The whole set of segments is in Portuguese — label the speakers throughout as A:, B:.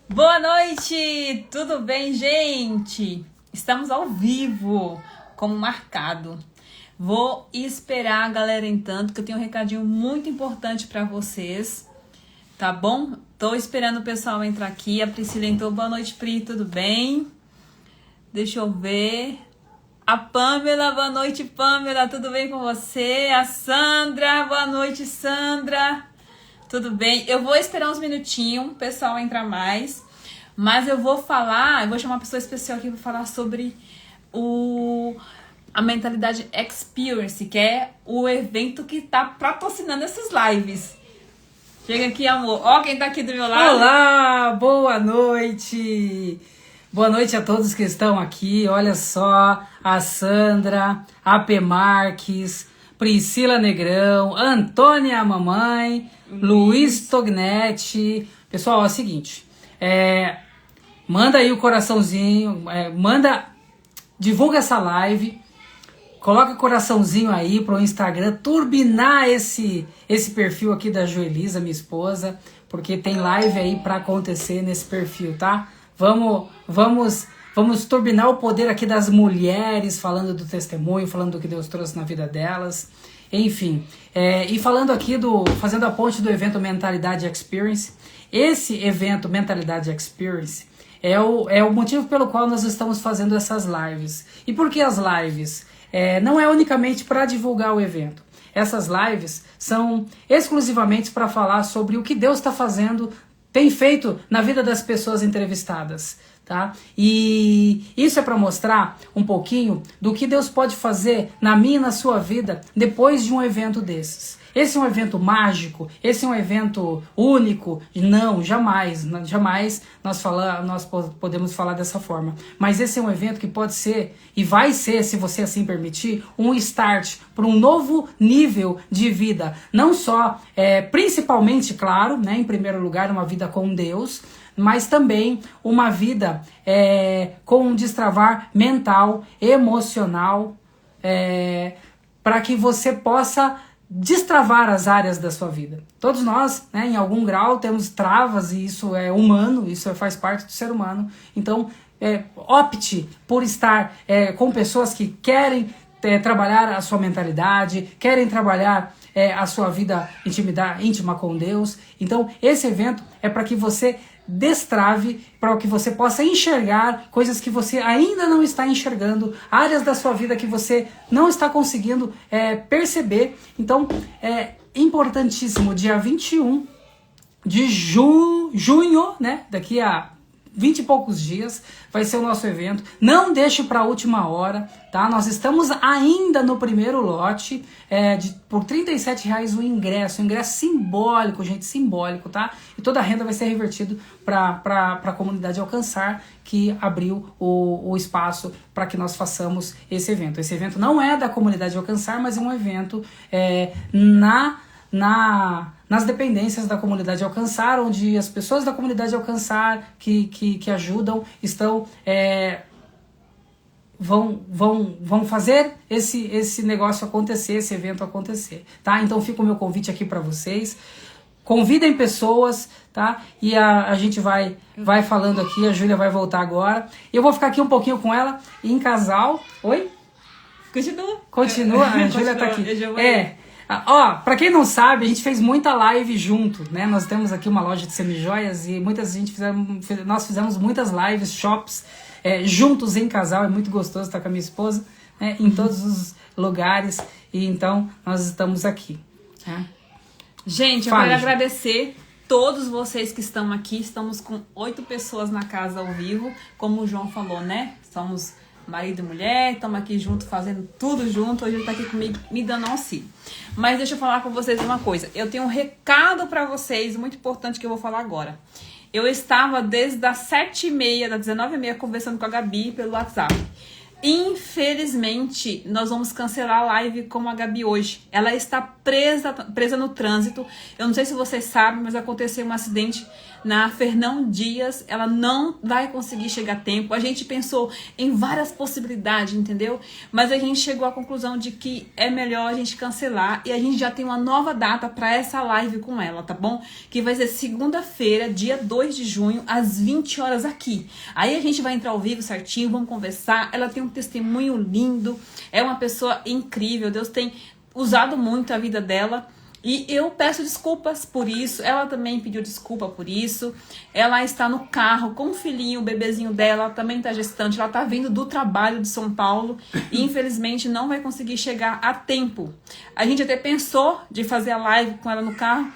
A: Boa noite! Tudo bem, gente? Estamos ao vivo, como marcado. Vou esperar a galera entrando, que eu tenho um recadinho muito importante para vocês, tá bom? Tô esperando o pessoal entrar aqui. A Priscila entrou. Boa noite, Pri, tudo bem? Deixa eu ver. A Pamela, boa noite, Pamela, tudo bem com você? A Sandra, boa noite, Sandra. Tudo bem? Eu vou esperar uns minutinhos, o pessoal entrar mais. Mas eu vou chamar uma pessoa especial aqui para falar sobre a Mentalidade Experience, que é o evento que tá patrocinando essas lives. Chega aqui, amor. Ó quem tá aqui do meu lado.
B: Olá, boa noite. Boa noite a todos que estão aqui. Olha só, a Sandra, a P. Marques, Priscila Negrão, Antônia Mamãe, Luiz Tognetti. Pessoal, é o seguinte, manda aí o coraçãozinho, divulga essa live, coloca coraçãozinho aí pro Instagram, turbinar esse perfil aqui da Joelisa, minha esposa, porque tem live aí pra acontecer nesse perfil, tá? Vamos turbinar o poder aqui das mulheres, falando do testemunho, falando do que Deus trouxe na vida delas. Enfim, e falando aqui fazendo a ponte do evento Mentalidade Experience. Esse evento Mentalidade Experience é o motivo pelo qual nós estamos fazendo essas lives. E por que as lives? Não é unicamente para divulgar o evento. Essas lives são exclusivamente para falar sobre o que Deus está fazendo, tem feito na vida das pessoas entrevistadas, tá? E isso é para mostrar um pouquinho do que Deus pode fazer na minha e na sua vida depois de um evento desses. Esse é um evento mágico? Esse é um evento único? Não, jamais. Jamais nós podemos falar dessa forma. Mas esse é um evento que pode ser, e vai ser, se você assim permitir, um start para um novo nível de vida. Não só, principalmente, claro, né, em primeiro lugar, uma vida com Deus, mas também uma vida com um destravar mental, emocional, para que você possa destravar as áreas da sua vida. Todos nós, né, em algum grau, temos travas, e isso é humano, isso faz parte do ser humano. Então, opte por estar com pessoas que querem trabalhar a sua mentalidade, querem trabalhar a sua vida íntima com Deus. Então, esse evento é para que você destrave, para que você possa enxergar coisas que você ainda não está enxergando, áreas da sua vida que você não está conseguindo perceber. Então, é importantíssimo, dia 21 de junho, né, daqui a 20 e poucos dias, vai ser o nosso evento. Não deixe para a última hora, tá? Nós estamos ainda no primeiro lote, por R$37 o ingresso simbólico, gente, simbólico, tá? E toda a renda vai ser revertida para a comunidade Alcançar, que abriu o espaço para que nós façamos esse evento. Esse evento não é da comunidade Alcançar, mas é um evento nas dependências da comunidade Alcançar, onde as pessoas da comunidade Alcançar que ajudam vão fazer esse negócio acontecer, esse evento acontecer, tá? Então fica o meu convite aqui para vocês. Convidem pessoas, tá? E a gente vai falando aqui, a Júlia vai voltar agora. Eu vou ficar aqui um pouquinho com ela, em casal. Oi? Continua, a Júlia tá aqui. Ó, pra quem não sabe, a gente fez muita live junto, né? Nós temos aqui uma loja de semijoias e nós fizemos muitas lives, shops, juntos em casal. É muito gostoso estar com a minha esposa, né? Em todos os lugares. E então, nós estamos aqui, né?
A: Gente, eu quero agradecer todos vocês que estão aqui. Estamos com 8 pessoas na casa ao vivo. Como o João falou, né? Somos marido e mulher, estamos aqui junto, fazendo tudo junto. Hoje ele está aqui comigo, me dando auxílio. Mas deixa eu falar com vocês uma coisa. Eu tenho um recado para vocês, muito importante, que eu vou falar agora. Eu estava desde as 7h30, das 19h30, conversando com a Gabi pelo WhatsApp. Infelizmente, nós vamos cancelar a live com a Gabi hoje. Ela está presa no trânsito. Eu não sei se vocês sabem, mas aconteceu um acidente na Fernão Dias. Ela não vai conseguir chegar a tempo. A gente pensou em várias possibilidades, entendeu? Mas a gente chegou à conclusão de que é melhor a gente cancelar. E a gente já tem uma nova data para essa live com ela, tá bom? Que vai ser segunda-feira, dia 2 de junho, às 20 horas aqui. Aí a gente vai entrar ao vivo certinho, vamos conversar. Ela tem um testemunho lindo, é uma pessoa incrível, Deus tem usado muito a vida dela e eu peço desculpas por isso, ela também pediu desculpa por isso. Ela está no carro com o filhinho, o bebezinho dela, ela também está gestante, ela está vindo do trabalho de São Paulo e infelizmente não vai conseguir chegar a tempo. A gente até pensou de fazer a live com ela no carro,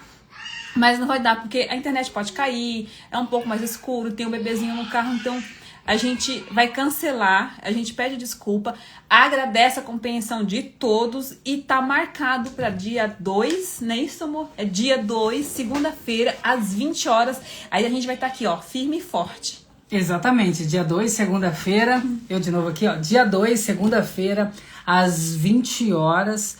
A: mas não vai dar porque a internet pode cair, é um pouco mais escuro, tem o bebezinho no carro, então a gente vai cancelar, a gente pede desculpa, agradece a compreensão de todos e tá marcado para dia 2, não é isso, amor? É dia 2, segunda-feira, às 20 horas. Aí a gente vai estar aqui, ó, firme e forte.
B: Exatamente, dia 2, segunda-feira, eu de novo aqui, ó, dia 2, segunda-feira, às 20 horas.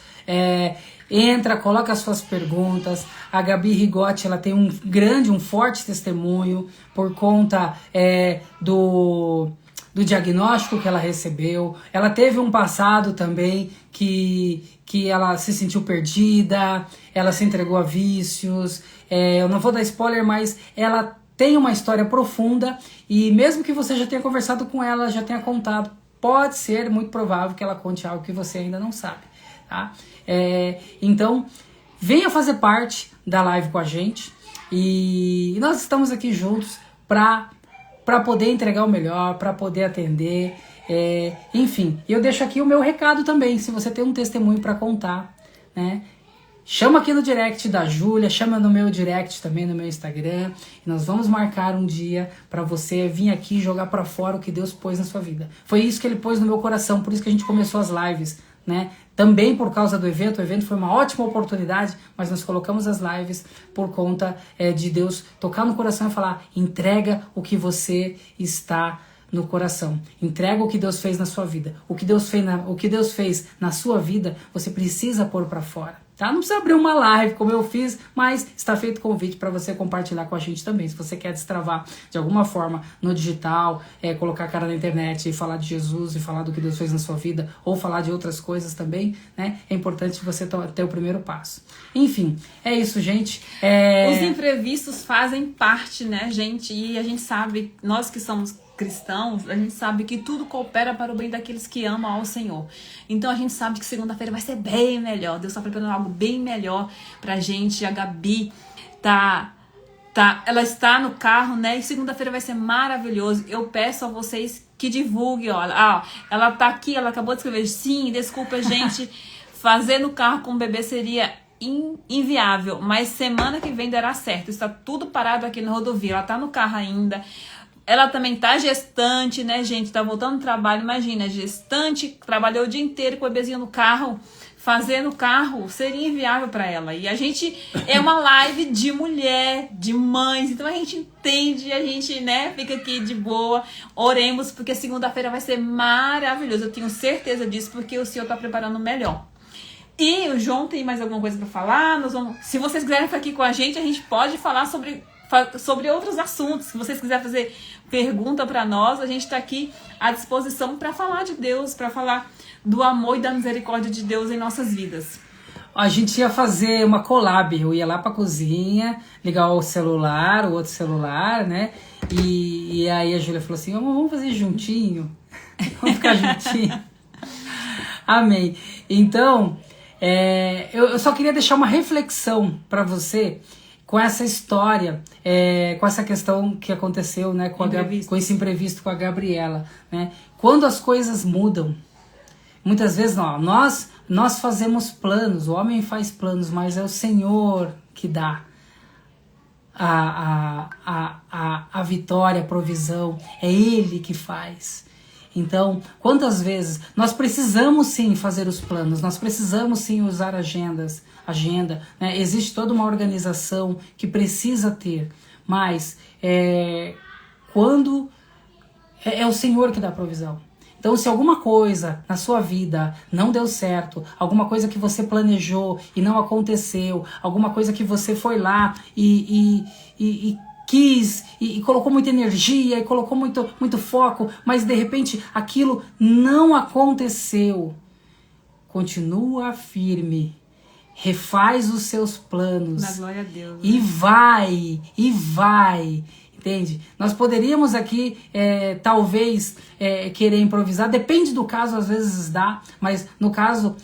B: Entra, coloca as suas perguntas. A Gabi Rigotti, ela tem um forte testemunho por conta do diagnóstico que ela recebeu. Ela teve um passado também que ela se sentiu perdida, ela se entregou a vícios. Eu não vou dar spoiler, mas ela tem uma história profunda e mesmo que você já tenha conversado com ela, já tenha contado, pode ser muito provável que ela conte algo que você ainda não sabe, tá? Então, venha fazer parte da live com a gente e nós estamos aqui juntos para poder entregar o melhor, para poder atender, enfim. Eu deixo aqui o meu recado também, se você tem um testemunho para contar, né? Chama aqui no direct da Júlia, chama no meu direct também, no meu Instagram, e nós vamos marcar um dia para você vir aqui e jogar para fora o que Deus pôs na sua vida. Foi isso que Ele pôs no meu coração, por isso que a gente começou as lives, né? Também por causa do evento, o evento foi uma ótima oportunidade, mas nós colocamos as lives por conta de Deus tocar no coração e falar, entrega o que você está no coração, entrega o que Deus fez na sua vida, o que Deus fez na sua vida, você precisa pôr para fora. Tá? Não precisa abrir uma live como eu fiz, mas está feito o convite para você compartilhar com a gente também. Se você quer destravar de alguma forma no digital, colocar a cara na internet e falar de Jesus e falar do que Deus fez na sua vida, ou falar de outras coisas também, né? É importante você ter o primeiro passo. Enfim, é isso, gente.
A: Os imprevistos fazem parte, né, gente? E a gente sabe, nós que somos cristãos, a gente sabe que tudo coopera para o bem daqueles que amam ao Senhor. Então a gente sabe que segunda-feira vai ser bem melhor. Deus está preparando algo bem melhor pra gente. A Gabi ela está no carro, né? E segunda-feira vai ser maravilhoso. Eu peço a vocês que divulguem, olha. Ela tá aqui, ela acabou de escrever. Sim, desculpa, gente. Fazer no carro com o bebê seria inviável, mas semana que vem dará certo. Está tudo parado aqui na rodovia. Ela tá no carro ainda. Ela também tá gestante, né, gente? Tá voltando do trabalho. Imagina, gestante, trabalhou o dia inteiro com o bebezinho no carro. Fazer no carro seria inviável para ela. E a gente é uma live de mulher, de mães. Então a gente entende, a gente, né, fica aqui de boa. Oremos, porque segunda-feira vai ser maravilhoso. Eu tenho certeza disso, porque o Senhor tá preparando o melhor. E o João tem mais alguma coisa para falar? Se vocês quiserem ficar aqui com a gente pode falar sobre outros assuntos. Se vocês quiserem fazer pergunta para nós, a gente está aqui à disposição para falar de Deus, para falar do amor e da misericórdia de Deus em nossas vidas.
B: A gente ia fazer uma collab, eu ia lá pra cozinha, ligar o celular, o outro celular, né? E aí a Júlia falou assim, vamos fazer juntinho, vamos ficar juntinho. Amém. Então, eu só queria deixar uma reflexão para você com essa história, com essa questão que aconteceu, né, com esse imprevisto com a Gabriela, né? Quando as coisas mudam, muitas vezes nós fazemos planos, o homem faz planos, mas é o Senhor que dá a vitória, a provisão, é Ele que faz. Então, quantas vezes nós precisamos sim fazer os planos, nós precisamos sim usar agenda, né? Existe toda uma organização que precisa ter, mas quando é o Senhor que dá a provisão. Então, se alguma coisa na sua vida não deu certo, alguma coisa que você planejou e não aconteceu, alguma coisa que você foi lá e quis e colocou muita energia e colocou muito foco, mas de repente aquilo não aconteceu, continua firme, refaz os seus planos.
A: Na glória a Deus. Né?
B: E vai. Entende? Nós poderíamos aqui, talvez, querer improvisar, depende do caso, às vezes dá, mas no caso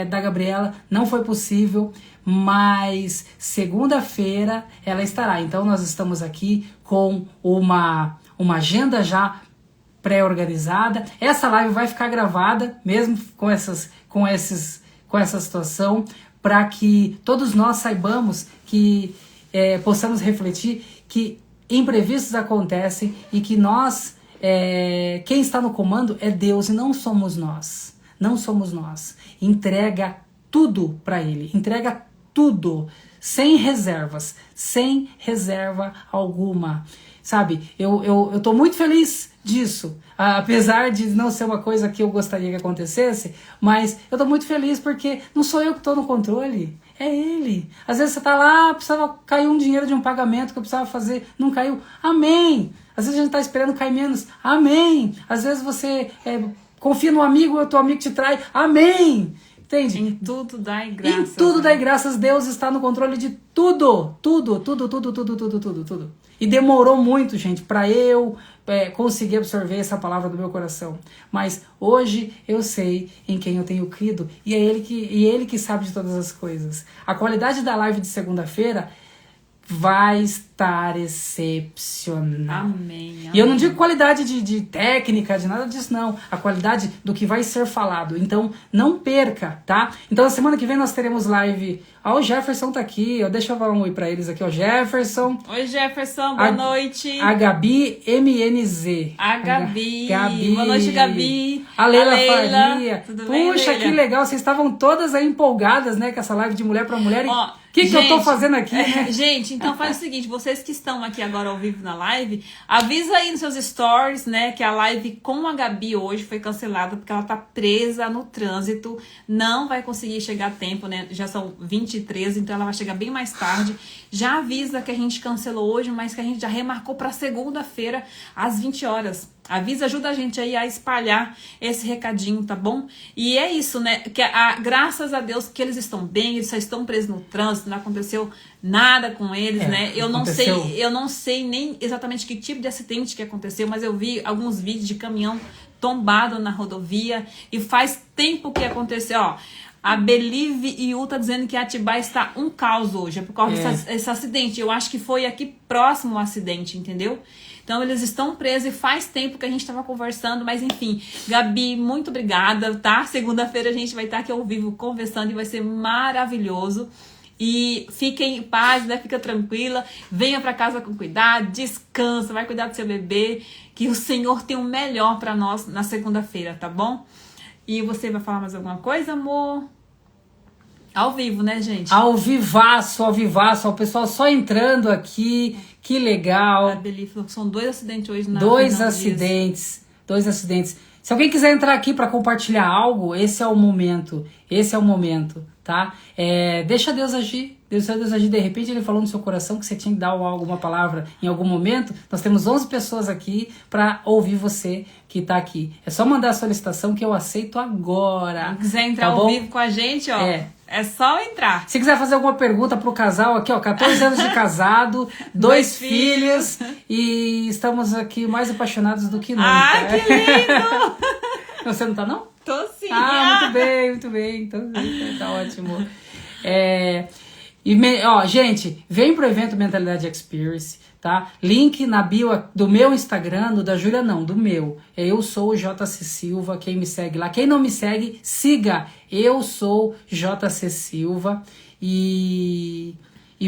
B: da Gabriela não foi possível, mas segunda-feira ela estará. Então nós estamos aqui com uma agenda já pré-organizada. Essa live vai ficar gravada, mesmo com essa situação, para que todos nós saibamos que possamos refletir que imprevistos acontecem e que nós, quem está no comando é Deus e não somos nós. Não somos nós. Entrega tudo para Ele. Entrega tudo, sem reservas, sem reserva alguma. Sabe, eu tô muito feliz disso, apesar de não ser uma coisa que eu gostaria que acontecesse, mas eu tô muito feliz porque não sou eu que tô no controle, é Ele. Às vezes você tá lá, precisava cair um dinheiro de um pagamento que eu precisava fazer, não caiu, amém. Às vezes a gente tá esperando cair menos, amém. Às vezes você confia no amigo e o teu amigo te trai, amém. Entende?
A: Em tudo dai graças.
B: Em tudo dai graças, Deus está no controle de tudo. Tudo. E demorou muito, gente, para eu conseguir absorver essa palavra do meu coração. Mas hoje eu sei em quem eu tenho crido e é Ele que sabe de todas as coisas. A qualidade da live de segunda-feira vai estar excepcional.
A: Amém.
B: E eu não digo qualidade de técnica, de nada disso, não. A qualidade do que vai ser falado. Então, não perca, tá? Então, na semana que vem nós teremos live. Ó, o Jefferson tá aqui, ó. Deixa eu dar um oi pra eles aqui, ó. Jefferson.
A: Oi, Jefferson, boa noite.
B: A Gabi MNZ.
A: A Gabi.
B: Gabi.
A: Boa noite, Gabi.
B: A Leila Faria.
A: Tudo bem,
B: Puxa,
A: Leila?
B: que legal. Vocês estavam todas aí empolgadas, né? Com essa live de mulher pra mulher.
A: Ó,
B: O que eu tô fazendo aqui, né?
A: Gente, então faz o seguinte, vocês que estão aqui agora ao vivo na live, avisa aí nos seus stories, né, que a live com a Gabi hoje foi cancelada porque ela tá presa no trânsito, não vai conseguir chegar a tempo, né, já são 20h13, então ela vai chegar bem mais tarde. Já avisa que a gente cancelou hoje, mas que a gente já remarcou pra segunda-feira às 20 horas. Avisa, ajuda a gente aí a espalhar esse recadinho, tá bom? E é isso, né? Graças a Deus que eles estão bem, eles só estão presos no trânsito, não aconteceu nada com eles, né? Eu não sei nem exatamente que tipo de acidente que aconteceu, mas eu vi alguns vídeos de caminhão tombado na rodovia e faz tempo que aconteceu, ó. A Believe Yu tá dizendo que Atibaia está um caos hoje, é por causa desse acidente. Eu acho que foi aqui próximo o acidente, entendeu? Então eles estão presos e faz tempo que a gente estava conversando, mas enfim, Gabi, muito obrigada, tá? Segunda-feira a gente vai estar aqui ao vivo conversando e vai ser maravilhoso. E fiquem em paz, né? Fica tranquila, venha para casa com cuidado, descansa, vai cuidar do seu bebê, que o Senhor tem o melhor para nós na segunda-feira, tá bom? E você vai falar mais alguma coisa, amor? Ao vivo, né, gente?
B: Ao vivaço, o pessoal só entrando aqui, que legal.
A: A Beli falou que são 2 acidentes hoje na
B: Dois acidentes. Se alguém quiser entrar aqui para compartilhar algo, esse é o momento, tá? Deixa Deus agir, de repente ele falou no seu coração que você tinha que dar alguma palavra em algum momento. Nós temos 11 pessoas aqui para ouvir você que tá aqui. É só mandar a solicitação que eu aceito agora.
A: Se quiser entrar ao vivo com a gente, ó, é só entrar.
B: Se quiser fazer alguma pergunta pro casal aqui, ó, 14 anos de casado, 2 filhos e estamos aqui mais apaixonados do que nunca.
A: Ai, que lindo!
B: Você não tá, não?
A: Tô sim.
B: Muito bem. Então, tá ótimo. Gente, vem pro evento Mentalidade Experience, tá? Link na bio do meu Instagram, no da Júlia não, do meu. Eu sou o JC Silva, quem me segue lá. Quem não me segue, siga. Eu sou JC Silva e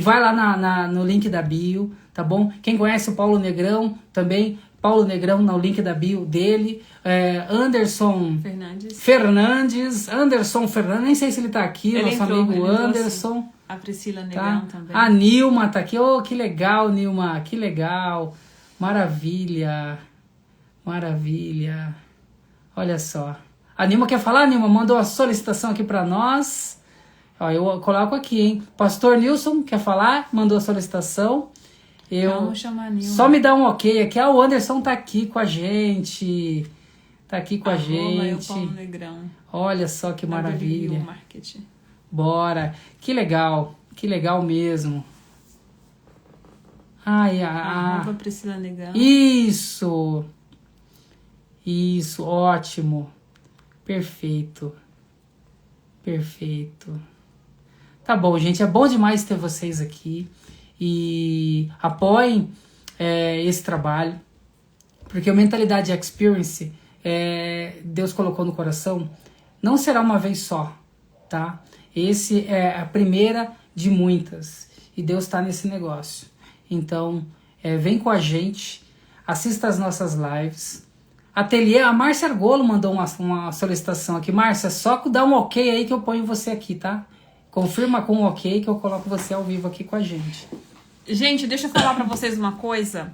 B: vai lá no link da bio, tá bom? Quem conhece o Paulo Negrão também, Paulo Negrão no link da bio dele. Anderson Fernandes, nem sei se ele tá aqui, ele nosso amigo Anderson.
A: Assim. A Priscila Negrão também.
B: A Nilma tá aqui. Oh, que legal, Nilma. Que legal. Maravilha. Olha só. A Nilma quer falar, Nilma? Mandou a solicitação aqui para nós. Ó, eu coloco aqui, hein? Pastor Nilson quer falar? Mandou a solicitação.
A: Vamos chamar a Nilma.
B: Só me dá um ok aqui. O Anderson tá aqui com a gente. Tá aqui com a gente.
A: Paulo Negrão.
B: Olha só que maravilha.
A: Marketing.
B: Bora. Que legal mesmo.
A: Arroba Priscila Negrão.
B: Isso, ótimo. Perfeito. Tá bom, gente, é bom demais ter vocês aqui. E apoiem esse trabalho, porque o Mentalidade Experience, Deus colocou no coração, não será uma vez só, tá? Esse é a primeira de muitas, e Deus está nesse negócio. Então, vem com a gente, assista as nossas lives. Ateliê, a Márcia Argolo mandou uma solicitação aqui. Márcia, só dá um ok aí que eu ponho você aqui, tá? Confirma com um ok que eu coloco você ao vivo aqui com a gente.
A: Gente, deixa eu falar pra vocês uma coisa.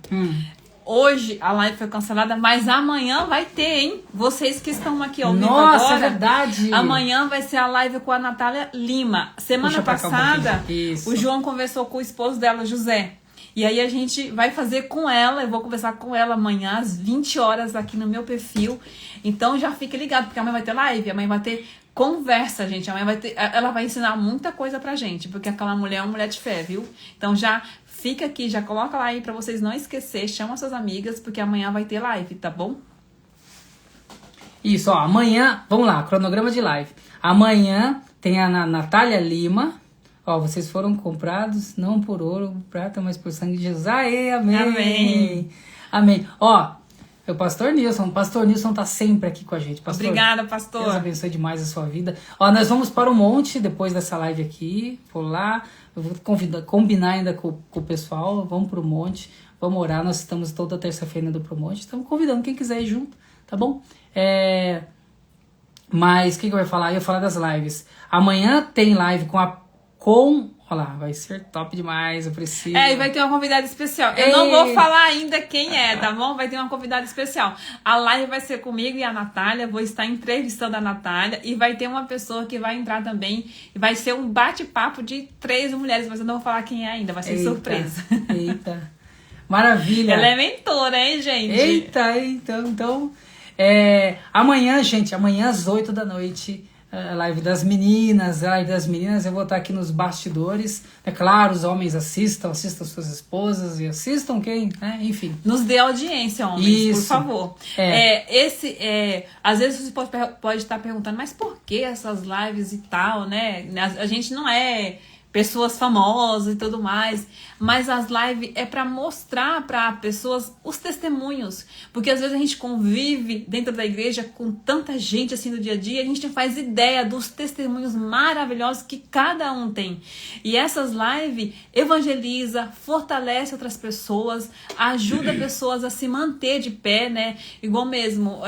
A: Hoje a live foi cancelada, mas amanhã vai ter, hein? Vocês que estão aqui ao vivo agora.
B: Nossa, é verdade.
A: Amanhã vai ser a live com a Natália Lima. Semana passada, o João conversou com o esposo dela, José. E aí a gente vai fazer com ela, eu vou conversar com ela amanhã às 20 horas aqui no meu perfil. Então já fique ligado, porque amanhã vai ter live, amanhã vai ter conversa, gente. Amanhã ela vai ensinar muita coisa pra gente, porque aquela mulher é uma mulher de fé, viu? Então já fica aqui, já coloca lá aí pra vocês não esquecer, chama suas amigas, porque amanhã vai ter live, tá bom?
B: Isso, ó, amanhã, vamos lá, cronograma de live. Amanhã tem a Natália Lima. Ó, vocês foram comprados não por ouro, prata, mas por sangue de Jesus. Aê, amém. Amém. Ó, o Pastor Nilson tá sempre aqui com a gente. Pastor,
A: obrigada, pastor.
B: Deus abençoe demais a sua vida. Ó, nós vamos para o monte depois dessa live aqui. Vou lá, eu vou combinar ainda com o pessoal. Vamos para o monte, vamos orar. Nós estamos toda terça-feira indo para o monte. Estamos convidando quem quiser ir junto, tá bom? Mas o que eu ia falar? Eu ia falar das lives. Amanhã tem live olha lá, vai ser top demais, eu preciso.
A: E vai ter uma convidada especial. Eu não vou falar ainda quem é, tá bom? Vai ter uma convidada especial. A live vai ser comigo e a Natália. Vou estar entrevistando a Natália. E vai ter uma pessoa que vai entrar também. E vai ser um bate-papo de 3 mulheres. Mas eu não vou falar quem é ainda, vai ser surpresa.
B: Eita, maravilha.
A: Ela é mentora, hein, gente?
B: Eita, então. Amanhã, gente, às 8 da noite. A live das meninas, eu vou estar aqui nos bastidores. É claro, os homens assistam suas esposas e assistam quem, né? Enfim.
A: Nos dê audiência, homens,
B: isso,
A: por favor. Às vezes você pode estar perguntando, mas por que essas lives e tal, né? A gente não é pessoas famosas e tudo mais, mas as lives é para mostrar para pessoas os testemunhos, porque às vezes a gente convive dentro da igreja com tanta gente assim no dia a dia, a gente não faz ideia dos testemunhos maravilhosos que cada um tem. E essas lives evangeliza, fortalece outras pessoas, ajuda pessoas a se manter de pé, né? Igual mesmo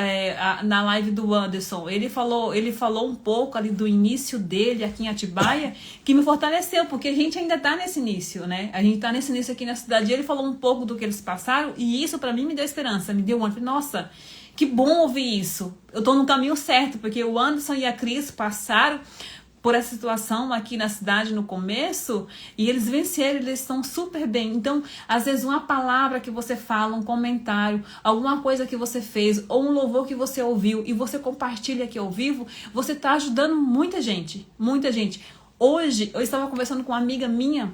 A: na live do Anderson, ele falou um pouco ali do início dele aqui em Atibaia, que me fortaleceu, porque a gente ainda tá nesse início, né? A gente tá nesse início aqui na cidade. E ele falou um pouco do que eles passaram, e isso pra mim me deu esperança, me deu ânimo. Nossa, que bom ouvir isso. Eu tô no caminho certo, porque o Anderson e a Cris passaram por essa situação aqui na cidade no começo, e eles venceram, eles estão super bem. Então, às vezes uma palavra que você fala, um comentário, alguma coisa que você fez, ou um louvor que você ouviu, e você compartilha aqui ao vivo, você tá ajudando muita gente, muita gente. Hoje, eu estava conversando com uma amiga minha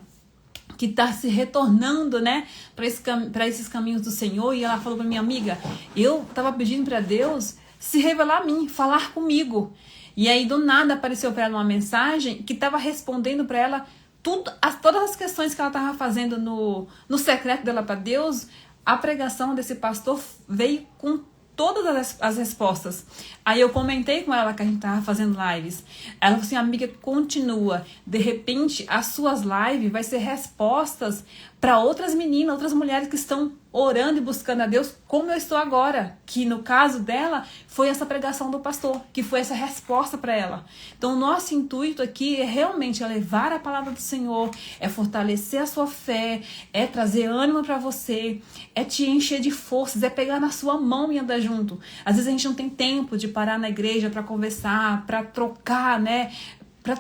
A: que está se retornando, né, para esses caminhos do Senhor, e ela falou para minha amiga, eu estava pedindo para Deus se revelar a mim, falar comigo. E aí, do nada, apareceu para ela uma mensagem que estava respondendo para ela todas as questões que ela estava fazendo no secreto dela para Deus. A pregação desse pastor veio com todas as respostas. Aí eu comentei com ela que a gente tava fazendo lives. Ela falou assim, amiga, continua. De repente, as suas lives vai ser respostas para outras meninas, outras mulheres que estão orando e buscando a Deus, como eu estou agora, que no caso dela foi essa pregação do pastor, que foi essa resposta para ela. Então o nosso intuito aqui é realmente levar a palavra do Senhor, é fortalecer a sua fé, é trazer ânimo para você, é te encher de forças, é pegar na sua mão e andar junto. Às vezes a gente não tem tempo de parar na igreja para conversar, para trocar, né?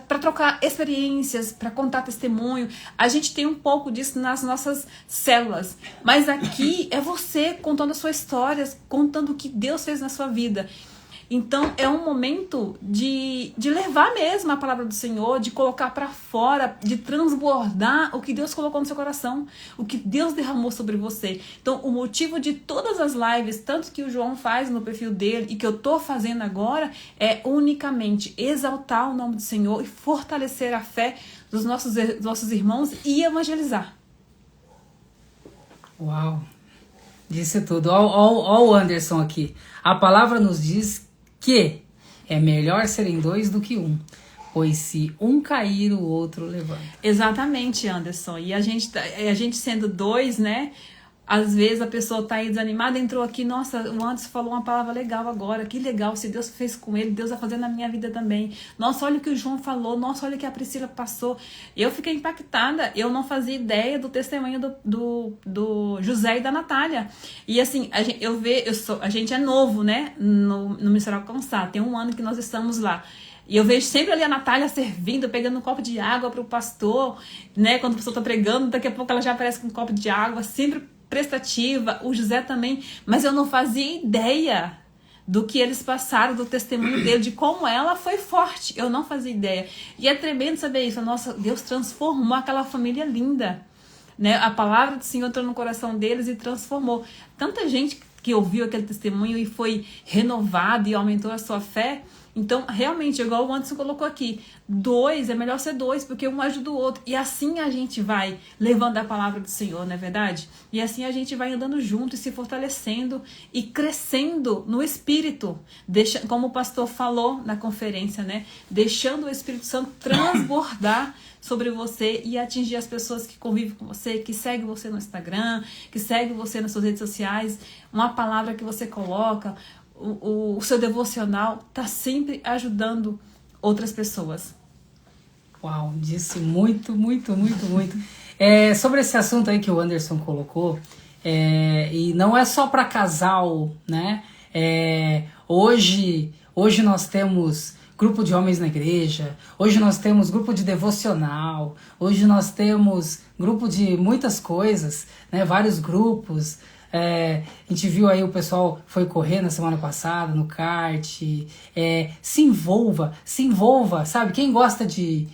A: Para trocar experiências, para contar testemunho. A gente tem um pouco disso nas nossas células. Mas aqui é você contando as suas histórias, contando o que Deus fez na sua vida. Então é um momento de levar mesmo a palavra do Senhor, de colocar para fora, de transbordar o que Deus colocou no seu coração, o que Deus derramou sobre você. Então o motivo de todas as lives, tanto que o João faz no perfil dele e que eu tô fazendo agora, é unicamente exaltar o nome do Senhor e fortalecer a fé dos nossos irmãos e evangelizar.
B: Uau! Disse tudo. Ó o Anderson aqui. A palavra nos diz que é melhor serem dois do que um, pois se um cair, o outro levanta.
A: Exatamente, Anderson. E a gente sendo dois, né? Às vezes a pessoa tá aí desanimada, entrou aqui, nossa, o Anderson falou uma palavra legal agora, que legal, se Deus fez com ele, Deus vai fazer na minha vida também. Nossa, olha o que o João falou, nossa, olha o que a Priscila passou. Eu fiquei impactada, eu não fazia ideia do testemunho do José e da Natália. E assim, a gente é novo, né, no Ministério Alcançar, tem 1 ano que nós estamos lá. E eu vejo sempre ali a Natália servindo, pegando um copo de água para o pastor, né, quando o pastor está pregando, daqui a pouco ela já aparece com um copo de água, sempre prestativa, o José também, mas eu não fazia ideia do que eles passaram, do testemunho dele, de como ela foi forte, eu não fazia ideia. E é tremendo saber isso, nossa, Deus transformou aquela família linda, né? A palavra do Senhor entrou no coração deles e transformou. Tanta gente que ouviu aquele testemunho e foi renovado e aumentou a sua fé. Então, realmente, igual o Anderson colocou aqui, é melhor ser dois, porque um ajuda o outro. E assim a gente vai levando a palavra do Senhor, não é verdade? E assim a gente vai andando junto e se fortalecendo e crescendo no Espírito. Como o pastor falou na conferência, né? Deixando o Espírito Santo transbordar sobre você e atingir as pessoas que convivem com você, que seguem você no Instagram, que seguem você nas suas redes sociais. Uma palavra que você coloca, o seu devocional está sempre ajudando outras pessoas.
B: Uau, disse muito. Sobre esse assunto aí que o Anderson colocou, e não é só para casal, né? Hoje nós temos grupo de homens na igreja, hoje nós temos grupo de devocional, hoje nós temos grupo de muitas coisas, né? Vários grupos. A gente viu aí o pessoal foi correr na semana passada no kart. Se envolva, sabe? Quem gosta de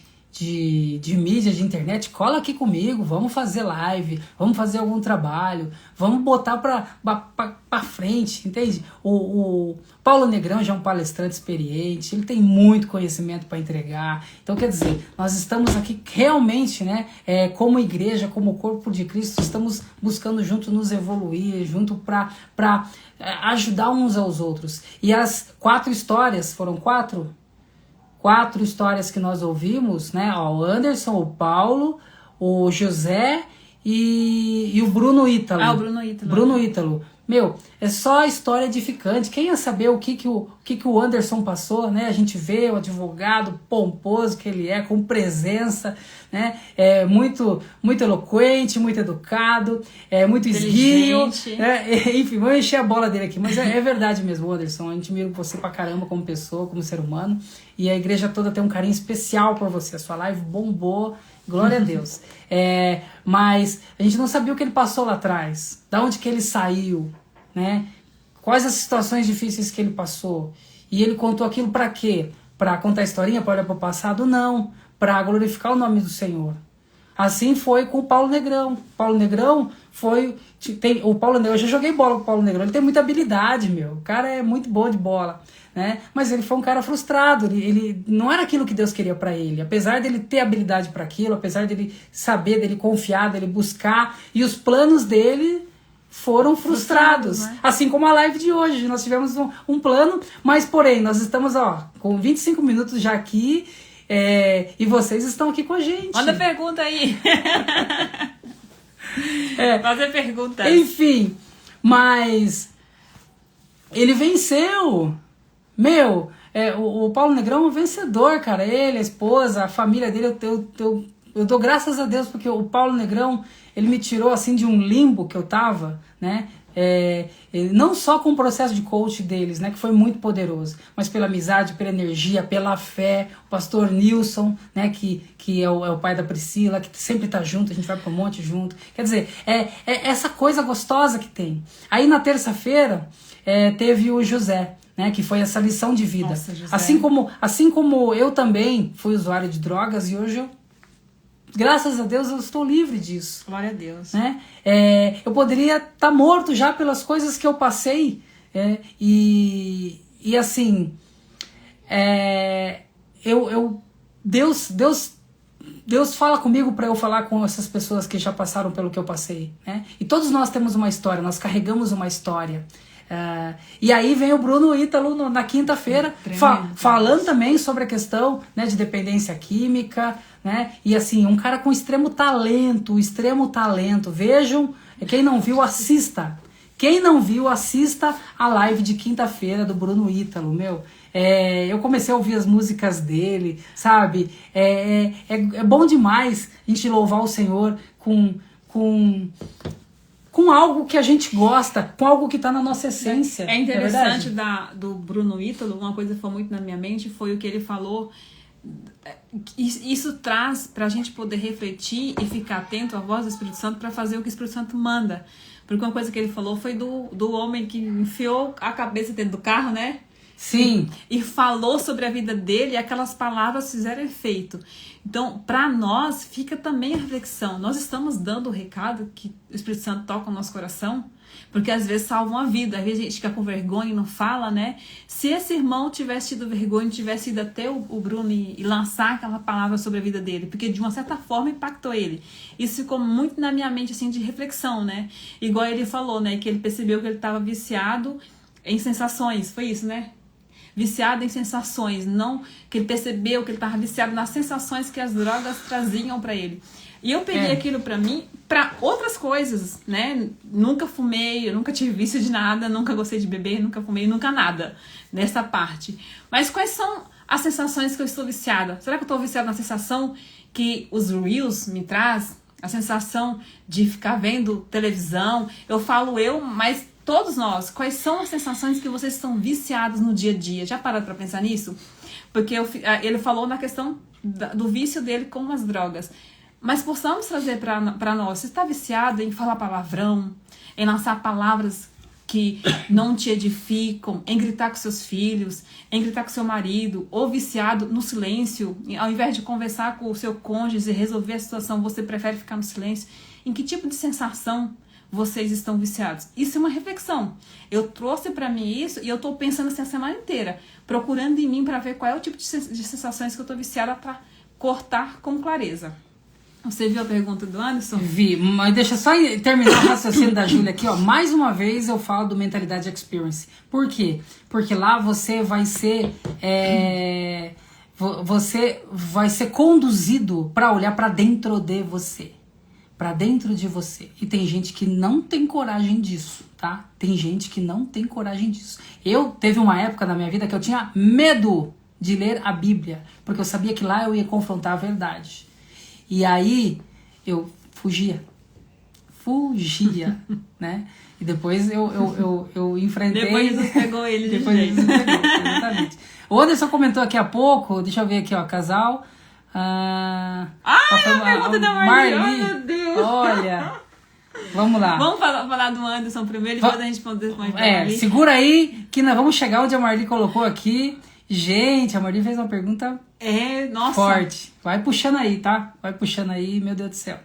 B: mídia, de internet, cola aqui comigo, vamos fazer live, vamos fazer algum trabalho, vamos botar pra frente, entende? O Paulo Negrão já é um palestrante experiente, ele tem muito conhecimento para entregar. Então, quer dizer, nós estamos aqui realmente, né, como igreja, como corpo de Cristo, estamos buscando junto nos evoluir, junto para ajudar uns aos outros. E as 4 histórias, foram 4 histórias que nós ouvimos, né? O Anderson, o Paulo, o José e o Bruno Ítalo.
A: O Bruno Ítalo.
B: Bruno Ítalo. Meu, é só história edificante. Quem ia saber o que o Anderson passou, né? A gente vê o advogado pomposo que ele é, com presença, né? Muito eloquente, muito educado, muito esguio, né? Enfim, vou encher a bola dele aqui, mas é verdade mesmo, Anderson. A gente admira você pra caramba como pessoa, como ser humano, e a igreja toda tem um carinho especial por você. A sua live bombou, glória a Deus. Mas a gente não sabia o que ele passou lá atrás, da onde que ele saiu, né? Quais as situações difíceis que ele passou. E ele contou aquilo para quê? Para contar a historinha, para olhar para o passado? Não, para glorificar o nome do Senhor. Assim foi com o Paulo Negrão. Paulo Negrão eu já joguei bola com o Paulo Negrão, ele tem muita habilidade, meu. O cara é muito bom de bola, né? Mas ele foi um cara frustrado, ele não era aquilo que Deus queria para ele. Apesar dele ter habilidade para aquilo, apesar dele saber, dele confiar, dele buscar, e os planos dele foram frustrados, né? Assim como a live de hoje. Nós tivemos um plano, mas porém, nós estamos com 25 minutos já aqui, e vocês estão aqui com a gente.
A: Manda pergunta aí. Fazer perguntas.
B: Enfim, mas ele venceu. Meu, o Paulo Negrão é um vencedor, cara. Ele, a esposa, a família dele, eu dou graças a Deus, porque o Paulo Negrão, ele me tirou assim de um limbo que eu tava, né? Não só com o processo de coach deles, né, que foi muito poderoso, mas pela amizade, pela energia, pela fé. O pastor Nilson, né, que é o pai da Priscila, que sempre tá junto, a gente vai pro monte junto. Quer dizer, essa coisa gostosa que tem. Aí na terça-feira teve o José, né, que foi essa lição de vida.
A: Nossa, José.
B: Assim como eu também fui usuário de drogas, e hoje graças a Deus eu estou livre disso. Glória a Deus. Né? Eu poderia estar morto já pelas coisas que eu passei. E assim, Deus fala comigo para eu falar com essas pessoas que já passaram pelo que eu passei. Né? E todos nós temos uma história, nós carregamos uma história. E aí vem o Bruno Ítalo na quinta-feira falando também sobre a questão, né, de dependência química, né? E assim, um cara com extremo talento. Vejam, quem não viu, assista. Quem não viu, assista a live de quinta-feira do Bruno Ítalo, meu. Eu comecei a ouvir as músicas dele, sabe? É bom demais a gente louvar o Senhor com algo que a gente gosta, com algo que está na nossa essência.
A: É interessante do Bruno Ítalo, uma coisa que foi muito na minha mente, foi o que ele falou. Isso traz para a gente poder refletir e ficar atento à voz do Espírito Santo para fazer o que o Espírito Santo manda. Porque uma coisa que ele falou foi do homem que enfiou a cabeça dentro do carro, né?
B: Sim.
A: E falou sobre a vida dele, e aquelas palavras fizeram efeito. Então, para nós, fica também a reflexão. Nós estamos dando o recado que o Espírito Santo toca no nosso coração? Porque às vezes salva uma vida, às vezes a gente fica com vergonha e não fala, né? Se esse irmão tivesse tido vergonha, tivesse ido até o Bruno e lançar aquela palavra sobre a vida dele, porque de uma certa forma impactou ele. Isso ficou muito na minha mente, assim, de reflexão, né? Igual ele falou, né? Que ele percebeu que ele estava viciado em sensações, foi isso, né? Viciado em sensações, não que ele percebeu que ele estava viciado nas sensações que as drogas traziam para ele. E eu peguei aquilo para mim, para outras coisas, né? Nunca fumei, eu nunca tive vício de nada, nunca gostei de beber, nunca fumei, nunca nada nessa parte. Mas quais são as sensações que eu estou viciada? Será que eu estou viciada na sensação que os Reels me traz? A sensação de ficar vendo televisão? Eu falo mas todos nós, quais são as sensações que vocês estão viciados no dia a dia? Já pararam para pensar nisso? Porque ele falou na questão do vício dele com as drogas. Mas possamos trazer para nós. Você está viciado em falar palavrão, em lançar palavras que não te edificam, em gritar com seus filhos, em gritar com seu marido, ou viciado no silêncio, ao invés de conversar com o seu cônjuge e resolver a situação, você prefere ficar no silêncio? Em que tipo de sensação vocês estão viciados? Isso é uma reflexão. Eu trouxe para mim isso e eu estou pensando assim a semana inteira, procurando em mim para ver qual é o tipo de sensações que eu estou viciada para cortar com clareza. Você viu a pergunta do Anderson?
B: Vi, mas deixa só terminar o raciocínio da Júlia aqui, ó. Mais uma vez eu falo do Mentalidade Experience. Por quê? Porque lá você vai ser conduzido para olhar para dentro de você. Para dentro de você. E tem gente que não tem coragem disso, tá? Tem gente que não tem coragem disso. Teve uma época na minha vida que eu tinha medo de ler a Bíblia, porque eu sabia que lá eu ia confrontar a verdade. E aí eu fugia, né? E depois eu enfrentei...
A: Depois Jesus pegou ele de
B: depois
A: jeito.
B: Jesus pegou, exatamente. O Anderson comentou aqui há pouco, deixa eu ver aqui, ó, casal...
A: a pergunta da Marli, meu Deus!
B: Olha, vamos lá.
A: Vamos falar do Anderson primeiro e depois a gente responder mais pra Marli.
B: Segura aí que nós vamos chegar onde a Marli colocou aqui. Gente, a Marli fez uma pergunta
A: nossa.
B: forte. Vai puxando aí, tá? Vai puxando aí, meu Deus do céu.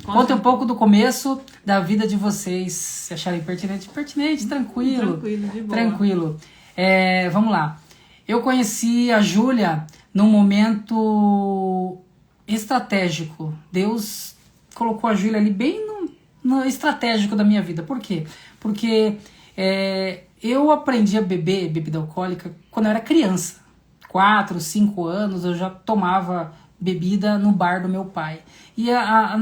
B: Conta um pouco do começo da vida de vocês. Se acharem pertinente, tranquilo.
A: Tranquilo, de boa.
B: Tranquilo. Vamos lá. Eu conheci a Júlia num momento estratégico. Deus colocou a Júlia ali bem no estratégico da minha vida. Por quê? Porque eu aprendi a beber bebida alcoólica quando eu era criança. 4, 5 anos eu já tomava bebida no bar do meu pai. E a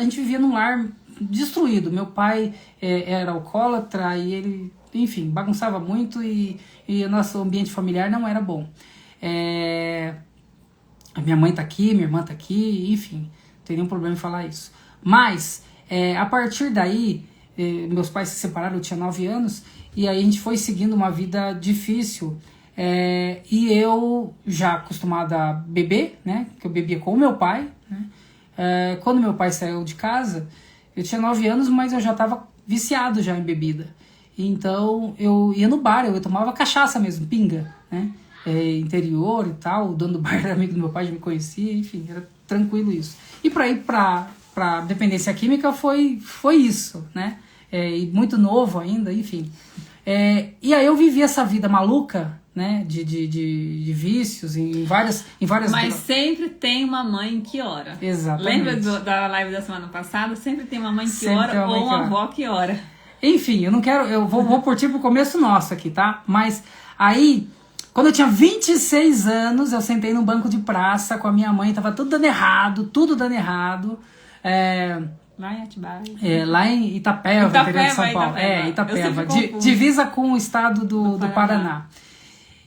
B: gente vivia num lar destruído. Meu pai era alcoólatra e ele, enfim, bagunçava muito e o nosso ambiente familiar não era bom. A minha mãe tá aqui, minha irmã tá aqui, enfim, não tem nenhum problema em falar isso. Mas, a partir daí, meus pais se separaram, eu tinha 9 anos, e aí a gente foi seguindo uma vida difícil, e eu já acostumada a beber, né, que eu bebia com o meu pai, né, quando meu pai saiu de casa, eu tinha 9 anos, mas eu já estava viciado já em bebida. Então, eu ia no bar, eu tomava cachaça mesmo, pinga, né, interior e tal, o dono do bar era amigo do meu pai, já me conhecia, enfim, era tranquilo isso. E para ir para dependência química foi isso, né? E muito novo ainda, enfim. E aí eu vivi essa vida maluca, né? De vícios em várias.
A: Mas sempre tem uma mãe que ora.
B: Exatamente.
A: Lembra da live da semana passada? Sempre tem uma mãe que ora ou uma avó que ora.
B: Enfim, eu vou partir pro começo nosso aqui, tá? Mas aí, quando eu tinha 26 anos, eu sentei num banco de praça com a minha mãe, tava tudo dando errado.
A: Lá em Atibaia.
B: Lá em Itapeva, interior de São Paulo. Itapeva. Divisa com o estado do Paraná.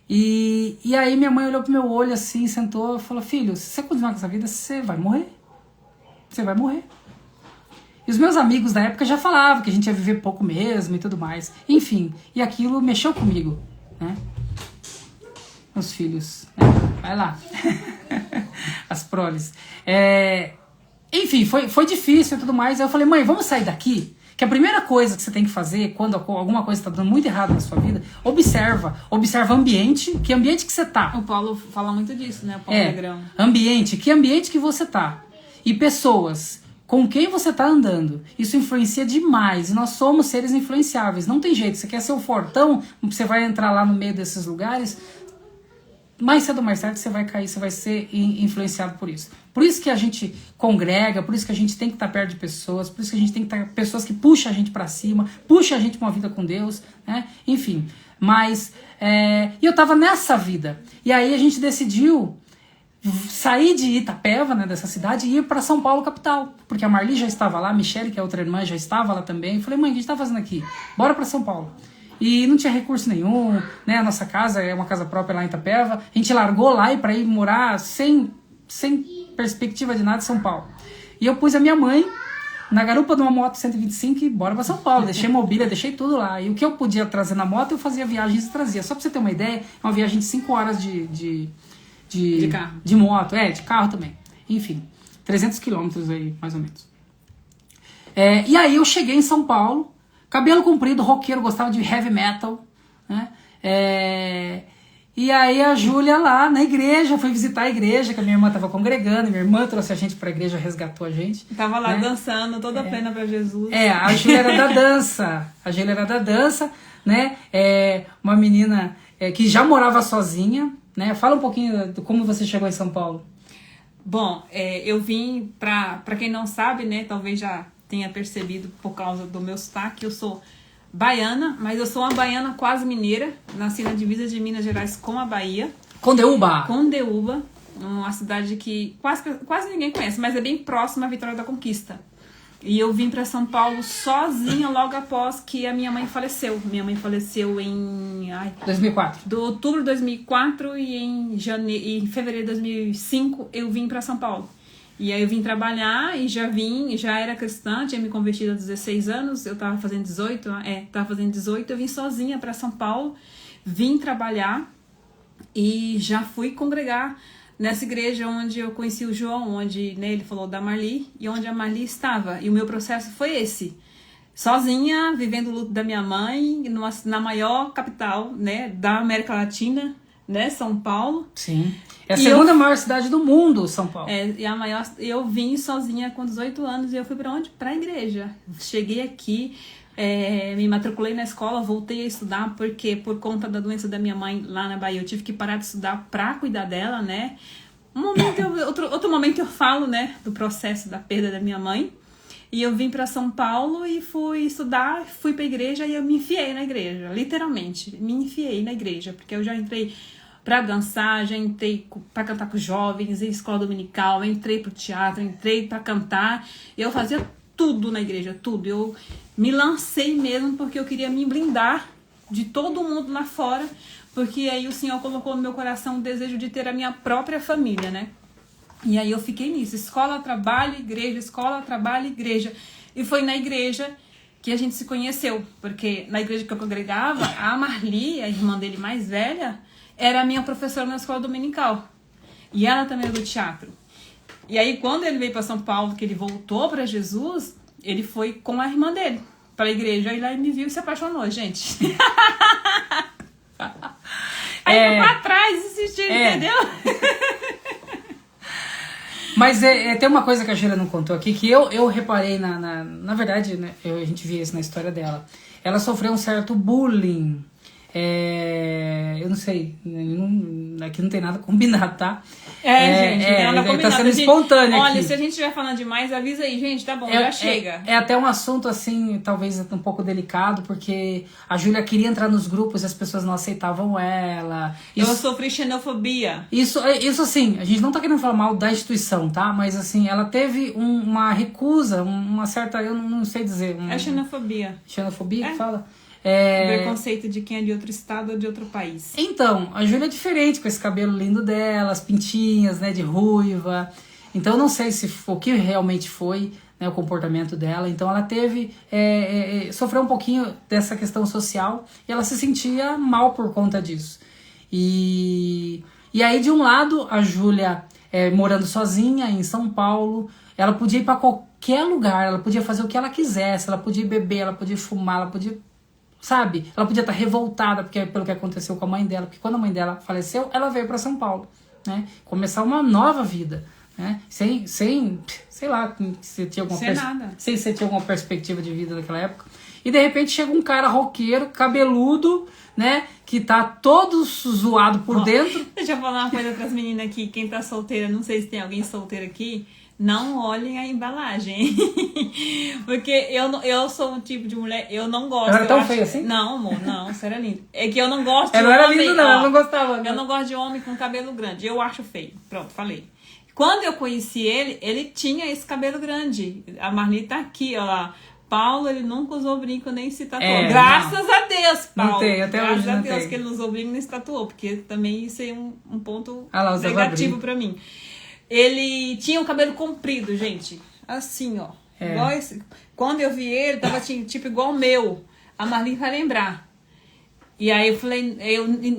B: E aí minha mãe olhou pro meu olho assim, sentou e falou: filho, se você continuar com essa vida, você vai morrer. Você vai morrer. E os meus amigos da época já falavam que a gente ia viver pouco mesmo e tudo mais. Enfim, e aquilo mexeu comigo, né? Meus filhos, vai lá. As proles. Enfim, foi difícil e tudo mais. Aí eu falei: mãe, vamos sair daqui? Que a primeira coisa que você tem que fazer quando alguma coisa está dando muito errado na sua vida, observa o ambiente, que ambiente que você tá.
A: O Paulo fala muito disso, né? O Paulo Negrão.
B: Que ambiente que você tá. E pessoas com quem você tá andando. Isso influencia demais. E nós somos seres influenciáveis. Não tem jeito. Você quer ser o fortão, você vai entrar lá no meio desses lugares, mais cedo ou mais tarde você vai cair, você vai ser influenciado por isso. Por isso que a gente congrega, por isso que a gente tem que estar perto de pessoas, por isso que a gente tem que estar pessoas que puxam a gente para cima, puxam a gente para uma vida com Deus, né? Enfim, mas e eu tava nessa vida. E aí a gente decidiu sair de Itapeva, né, dessa cidade, e ir para São Paulo, capital. Porque a Marli já estava lá, a Michele, que é outra irmã, já estava lá também. Eu falei: mãe, o que a gente tá fazendo aqui? Bora para São Paulo. E não tinha recurso nenhum, né? A nossa casa é uma casa própria lá em Itapeva. A gente largou lá para ir morar sem perspectiva de nada em São Paulo. E eu pus a minha mãe na garupa de uma moto 125 e bora para São Paulo. Deixei mobília, deixei tudo lá. E o que eu podia trazer na moto, eu fazia viagens e trazia. Só para você ter uma ideia, é uma viagem de 5 horas de
A: carro.
B: De moto, de carro também. Enfim, 300 quilômetros aí, mais ou menos. E aí eu cheguei em São Paulo, cabelo comprido, roqueiro, gostava de heavy metal, né? E aí a Júlia lá na igreja, foi visitar a igreja, que a minha irmã estava congregando, minha irmã trouxe a gente pra igreja, resgatou a gente.
A: Tava lá, né, dançando, toda pena pra Jesus.
B: A Júlia era da dança. Né? Uma menina que já morava sozinha, né? Fala um pouquinho de como você chegou em São Paulo.
A: Bom, eu vim, pra quem não sabe, né, talvez já tenha percebido por causa do meu sotaque, eu sou baiana, mas eu sou uma baiana quase mineira, nasci na divisa de Minas Gerais com a Bahia.
B: Condeúba,
A: uma cidade que quase ninguém conhece, mas é bem próxima à Vitória da Conquista. E eu vim para São Paulo sozinha logo após que a minha mãe faleceu. Minha mãe faleceu em
B: 2004.
A: Do outubro de 2004 e em fevereiro de 2005 eu vim para São Paulo. E aí eu vim trabalhar e já era cristã, tinha me convertido aos 16 anos, eu tava fazendo 18, eu vim sozinha para São Paulo, vim trabalhar e já fui congregar nessa igreja onde eu conheci o João, onde, né, ele falou da Marli, e onde a Marli estava. E o meu processo foi esse. Sozinha, vivendo o luto da minha mãe, na maior capital, né, da América Latina, né, São Paulo.
B: Sim. É a segunda maior cidade do mundo, São Paulo.
A: E a maior. Eu vim sozinha com 18 anos e eu fui para onde? Para a igreja. Cheguei aqui, me matriculei na escola, voltei a estudar, porque por conta da doença da minha mãe lá na Bahia, eu tive que parar de estudar para cuidar dela, né? Outro momento eu falo, né, do processo da perda da minha mãe. E eu vim para São Paulo e fui estudar, fui para a igreja e eu me enfiei na igreja, literalmente. Me enfiei na igreja, porque eu já entrei para dançar, já entrei para cantar com os jovens, em escola dominical, entrei pro teatro, entrei para cantar. Eu fazia tudo na igreja, tudo. Eu me lancei mesmo porque eu queria me blindar de todo mundo lá fora, porque aí o Senhor colocou no meu coração o desejo de ter a minha própria família, né? E aí eu fiquei nisso, escola, trabalho, igreja, escola, trabalho, igreja. E foi na igreja que a gente se conheceu, porque na igreja que eu congregava, a Marli, a irmã dele mais velha, era a minha professora na escola dominical. E ela também era do teatro. E aí quando ele veio para São Paulo, que ele voltou para Jesus, ele foi com a irmã dele para a igreja. Aí lá ele me viu e se apaixonou, gente. Aí foi pra trás, insistiu, entendeu?
B: Mas tem uma coisa que a Júlia não contou aqui, que eu reparei, na verdade, né, a gente via isso na história dela. Ela sofreu um certo bullying. Eu não sei, aqui não tem nada combinado, tá?
A: Gente, não nada combinado.
B: Tá sendo espontâneo
A: olha,
B: aqui.
A: se a gente estiver falando demais, avisa aí, gente, tá bom, já chega.
B: É até um assunto, assim, talvez um pouco delicado, porque a Júlia queria entrar nos grupos e as pessoas não aceitavam ela.
A: Eu sofri xenofobia.
B: Isso assim, a gente não tá querendo falar mal da instituição, tá? Mas, assim, ela teve uma recusa, uma certa, eu não sei dizer.
A: É xenofobia.
B: Xenofobia que fala?
A: Preconceito de quem é de outro estado ou de outro país.
B: Então, a Júlia é diferente com esse cabelo lindo dela, as pintinhas, né, de ruiva. Então, eu não sei se o que realmente foi, né, o comportamento dela. Então, ela teve, sofreu um pouquinho dessa questão social e ela se sentia mal por conta disso. E aí, de um lado, a Júlia morando sozinha em São Paulo, ela podia ir para qualquer lugar, ela podia fazer o que ela quisesse, ela podia beber, ela podia fumar, ela podia... Sabe? Ela podia estar revoltada pelo que aconteceu com a mãe dela, porque quando a mãe dela faleceu, ela veio para São Paulo, né? Começar uma nova vida, né? Sem sei lá, se tinha alguma sem você tinha alguma perspectiva de vida naquela época. E de repente chega um cara roqueiro, cabeludo, né? Que tá todo zoado por dentro.
A: Deixa eu falar uma coisa pras meninas aqui, quem tá solteira, não sei se tem alguém solteiro aqui. Não olhem a embalagem. Porque eu sou um tipo de mulher, eu não gosto.
B: Ela era tão feia assim?
A: Não, amor, não, você era lindo. É que eu não gosto de
B: homem... Ela era lindo não, eu não gostava.
A: Eu não gosto de homem com cabelo grande, eu acho feio. Pronto, falei. Quando eu conheci ele tinha esse cabelo grande. A Marli tá aqui, ó lá. Paulo, ele nunca usou brinco nem se tatuou. Graças a Deus, Paulo.
B: Não tem, até hoje não tem.
A: Graças a Deus que ele não usou brinco nem se tatuou, porque também isso é um ponto
B: negativo
A: pra mim. Ele tinha o cabelo comprido, gente. Assim, ó. Igual esse. Quando eu vi ele, tava tipo igual o meu. A Marli vai lembrar. E aí eu falei,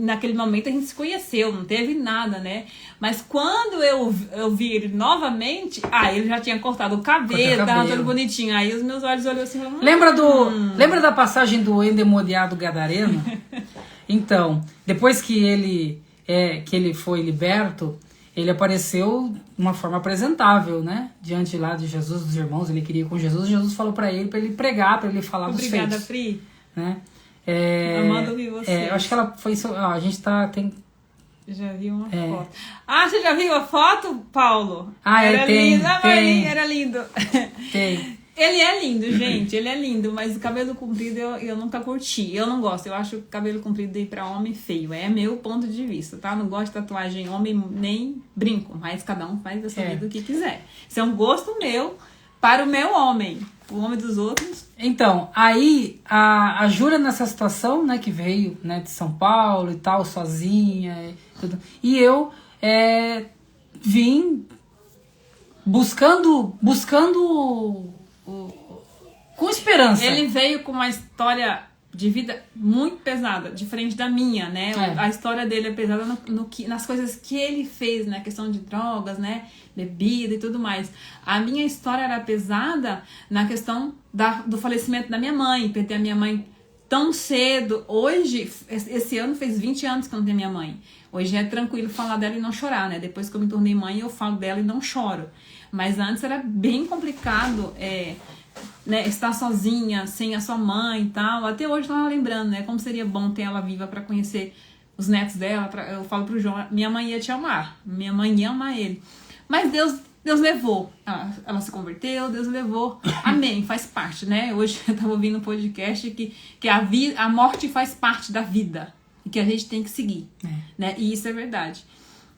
A: naquele momento a gente se conheceu, não teve nada, né? Mas quando eu vi ele novamente, ele já tinha cortado o cabelo, tava todo bonitinho. Aí os meus olhos olhou assim e falaram...
B: Lembra da passagem do endemoniado gadareno? Então, depois que ele foi liberto, ele apareceu de uma forma apresentável, né? Diante lá de Jesus, dos irmãos, ele queria ir com Jesus. Jesus falou para ele pregar, para ele falar dos feitos.
A: Obrigada, Pri.
B: Né?
A: Amanda ouvir você.
B: Eu acho que ela foi... a gente tem...
A: Já vi uma foto. Você já viu a foto, Paulo?
B: Era
A: lindo. Era lindo.
B: Tem.
A: Ele é lindo, gente. Ele é lindo, mas o cabelo comprido eu nunca curti. Eu não gosto. Eu acho o cabelo comprido ir pra homem feio. É meu ponto de vista, tá? Não gosto de tatuagem homem nem brinco. Mas cada um faz da sua vida o que quiser. Isso é um gosto meu para o meu homem. O homem dos outros.
B: Então, aí a Júlia nessa situação, né, que veio, né, de São Paulo e tal, sozinha e tudo. E eu vim buscando com esperança.
A: Ele veio com uma história de vida muito pesada, diferente da minha, né? A história dele é pesada nas coisas que ele fez, né? Questão de drogas, né? Bebida e tudo mais. A minha história era pesada na questão do falecimento da minha mãe, perder a minha mãe tão cedo. Hoje, esse ano fez 20 anos que eu não tenho minha mãe. Hoje é tranquilo falar dela e não chorar, né? Depois que eu me tornei mãe, eu falo dela e não choro. Mas antes era bem complicado, né, estar sozinha, sem a sua mãe e tal. Até hoje eu tava lembrando, né, como seria bom ter ela viva para conhecer os netos dela. Eu falo pro João, minha mãe ia te amar, minha mãe ia amar ele. Mas Deus levou, ela se converteu, Deus levou, amém, faz parte, né? Hoje eu tava ouvindo um podcast que a morte faz parte da vida, e que a gente tem que seguir, né? E isso é verdade.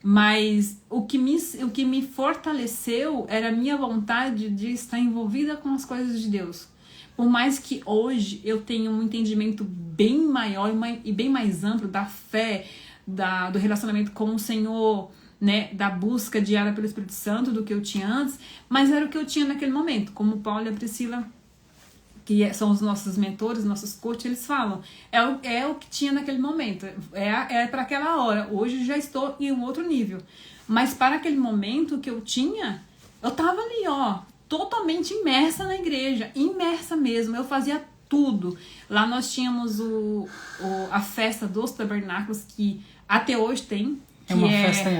A: Mas o que me fortaleceu era a minha vontade de estar envolvida com as coisas de Deus. Por mais que hoje eu tenha um entendimento bem maior e bem mais amplo da fé, do relacionamento com o Senhor, né, da busca diária pelo Espírito Santo do que eu tinha antes, mas era o que eu tinha naquele momento. Como o Paulo e a Priscila, que são os nossos mentores, nossos coaches, eles falam, é o que tinha naquele momento, é para aquela hora. Hoje já estou em um outro nível, mas para aquele momento que eu tinha, eu tava ali, ó, totalmente imersa na igreja, imersa mesmo, eu fazia tudo. Lá nós tínhamos a festa dos tabernáculos, que até hoje tem.
B: É uma festa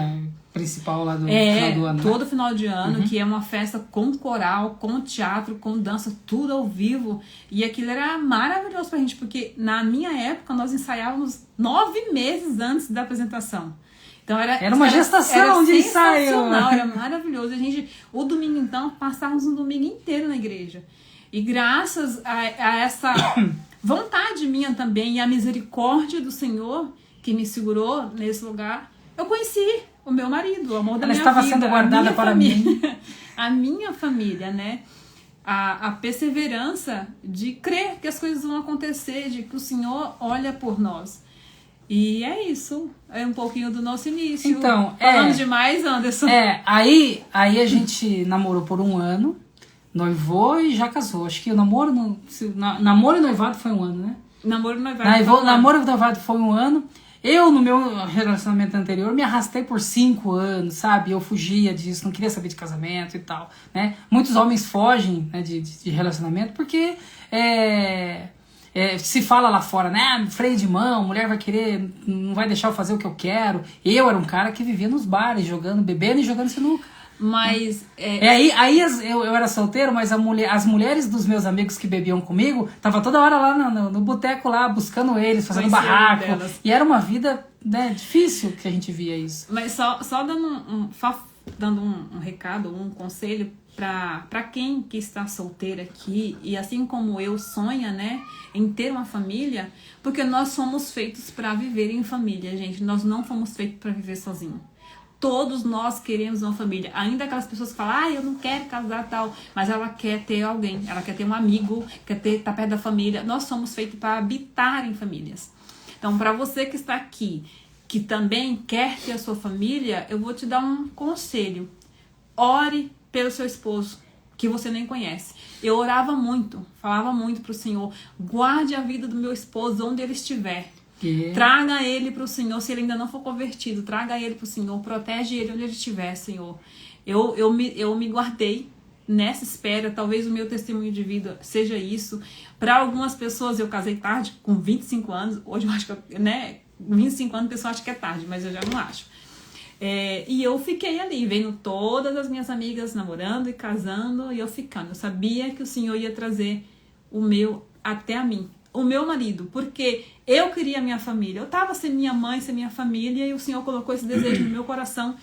B: principal lá do final do ano.
A: Todo final de ano, que é uma festa com coral, com teatro, com dança, tudo ao vivo. E aquilo era maravilhoso pra gente, porque na minha época nós ensaiávamos 9 meses antes da apresentação. Então era uma gestação de ensaio. Era maravilhoso. O domingo, então, passávamos um domingo inteiro na igreja. E graças a essa vontade minha também e a misericórdia do Senhor que me segurou nesse lugar, eu conheci o meu marido, o amor da minha vida. Ela estava sendo guardada para mim. A minha família, né? A perseverança de crer que as coisas vão acontecer, de que o Senhor olha por nós. E é isso. É um pouquinho do nosso início.
B: Então,
A: falando demais, Anderson.
B: Aí a gente namorou por 1 ano, noivou e já casou. Acho que o namoro e noivado foi 1 ano, né? Namoro e noivado foi 1 ano. Eu, no meu relacionamento anterior, me arrastei por 5 anos, sabe? Eu fugia disso, não queria saber de casamento e tal, né? Muitos homens fogem, né, de relacionamento porque se fala lá fora, né? Freio de mão, mulher vai querer, não vai deixar eu fazer o que eu quero. Eu era um cara que vivia nos bares, bebendo e jogando sinuca.
A: Mas
B: aí eu era solteiro, mas as mulheres dos meus amigos que bebiam comigo tava toda hora lá no boteco lá, buscando eles, fazendo barraco. E era uma vida, né, difícil que a gente via isso.
A: Mas só dando um recado, um conselho para quem que está solteira aqui, e assim como eu sonha, né, em ter uma família, porque nós somos feitos para viver em família, gente. Nós não fomos feitos para viver sozinhos. Todos nós queremos uma família. Ainda aquelas pessoas que falam, eu não quero casar tal, mas ela quer ter alguém, ela quer ter um amigo, quer estar perto da família. Nós somos feitos para habitar em famílias. Então, para você que está aqui, que também quer ter a sua família, eu vou te dar um conselho. Ore pelo seu esposo, que você nem conhece. Eu orava muito, falava muito para o Senhor, guarde a vida do meu esposo onde ele estiver. Traga ele para o Senhor, se ele ainda não for convertido, traga ele para o Senhor, protege ele onde ele estiver, Senhor. Eu me guardei nessa espera, talvez o meu testemunho de vida seja isso. Para algumas pessoas eu casei tarde, com 25 anos, hoje eu acho que, né, 25 anos a pessoa acha que é tarde, mas eu já não acho. E eu fiquei ali, vendo todas as minhas amigas namorando e casando, e eu ficando. Eu sabia que o Senhor ia trazer o meu até a mim. O meu marido, porque eu queria a minha família. Eu estava sem minha mãe, sem minha família, e o Senhor colocou esse desejo no meu coração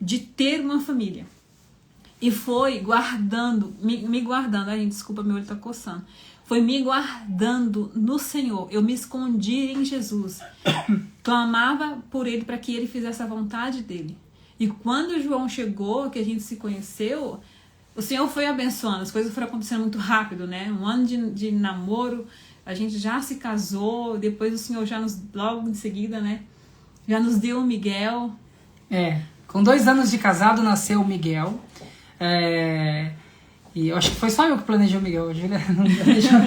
A: de ter uma família. E foi guardando, me guardando. Ai, desculpa, meu olho tá coçando. Foi me guardando no Senhor. Eu me escondi em Jesus. Clamava por Ele para que Ele fizesse a vontade dEle. E quando João chegou, que a gente se conheceu, o Senhor foi abençoando. As coisas foram acontecendo muito rápido, né? 1 ano de namoro, a gente já se casou, depois o Senhor já logo em seguida, né, já nos deu o Miguel.
B: Com 2 anos de casado nasceu o Miguel. E eu acho que foi só eu que planejei o Miguel, a Júlia não planejou.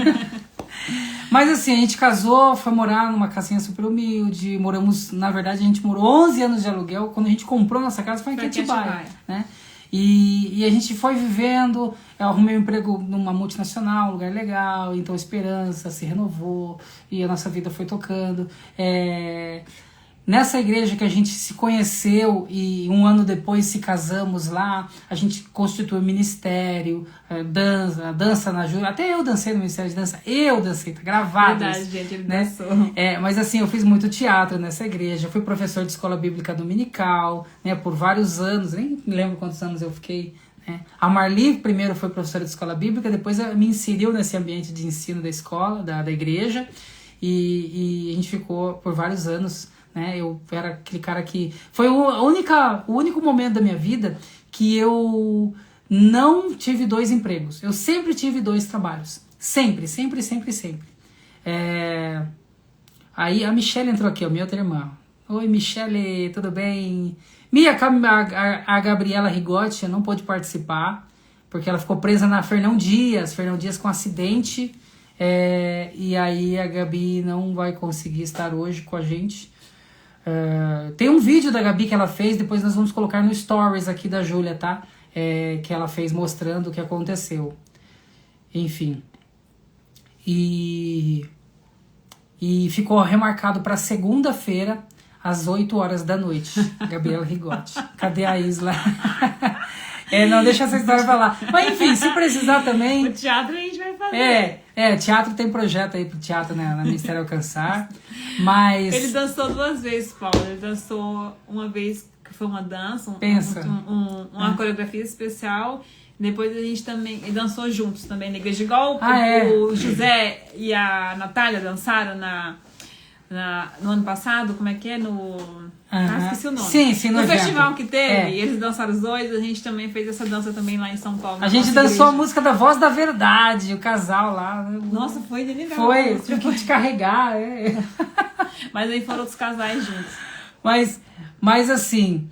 B: Mas assim, a gente casou, foi morar numa casinha super humilde, na verdade a gente morou 11 anos de aluguel, quando a gente comprou nossa casa foi em Atibaia, né? E a gente foi vivendo, eu arrumei um emprego numa multinacional, um lugar legal, então a esperança se renovou e a nossa vida foi tocando. Nessa igreja que a gente se conheceu e 1 ano depois se casamos lá, a gente constituiu um ministério, dança na Júlia, até eu dancei no ministério de dança, tá gravado.
A: Verdade, gente, ele
B: né?
A: dançou.
B: Mas assim, eu fiz muito teatro nessa igreja, fui professor de escola bíblica dominical, né, por vários anos, nem me lembro quantos anos eu fiquei, né? A Marli primeiro foi professora de escola bíblica, depois me inseriu nesse ambiente de ensino da escola, da igreja. e a gente ficou por vários anos, né? Eu era aquele cara que... Foi o único momento da minha vida que eu não tive 2 empregos. Eu sempre tive 2 trabalhos. Sempre. Aí a Michelle entrou aqui, minha outra irmã. Oi, Michelle, tudo bem? A Gabriela Rigotti não pôde participar, porque ela ficou presa na Fernão Dias com acidente, e aí a Gabi não vai conseguir estar hoje com a gente. Tem um vídeo da Gabi que ela fez, depois nós vamos colocar no Stories aqui da Júlia, tá? Que ela fez mostrando o que aconteceu. Enfim. E ficou remarcado para segunda-feira, às 8 horas da noite. Gabriela Rigotti. Cadê a Isla? Não, deixa essa história pra lá. Mas enfim, se precisar também...
A: O teatro a gente vai fazer.
B: Teatro tem projeto aí pro teatro, né, na Ministério Alcançar. Mas...
A: Ele dançou 2 vezes, Paulo. Ele dançou uma vez, que foi uma dança, uma coreografia especial. Depois a gente também dançou juntos também na igreja. Igual o José e a Natália dançaram no ano passado, como é que é? Esqueci o nome.
B: Sim,
A: no festival que teve, eles dançaram os 2, a gente também fez essa dança também lá em São Paulo.
B: A gente dançou a música da Voz da Verdade, o casal lá.
A: Nossa, foi legal.
B: Foi, tive que te carregar.
A: Mas aí foram outros casais juntos.
B: Mas assim,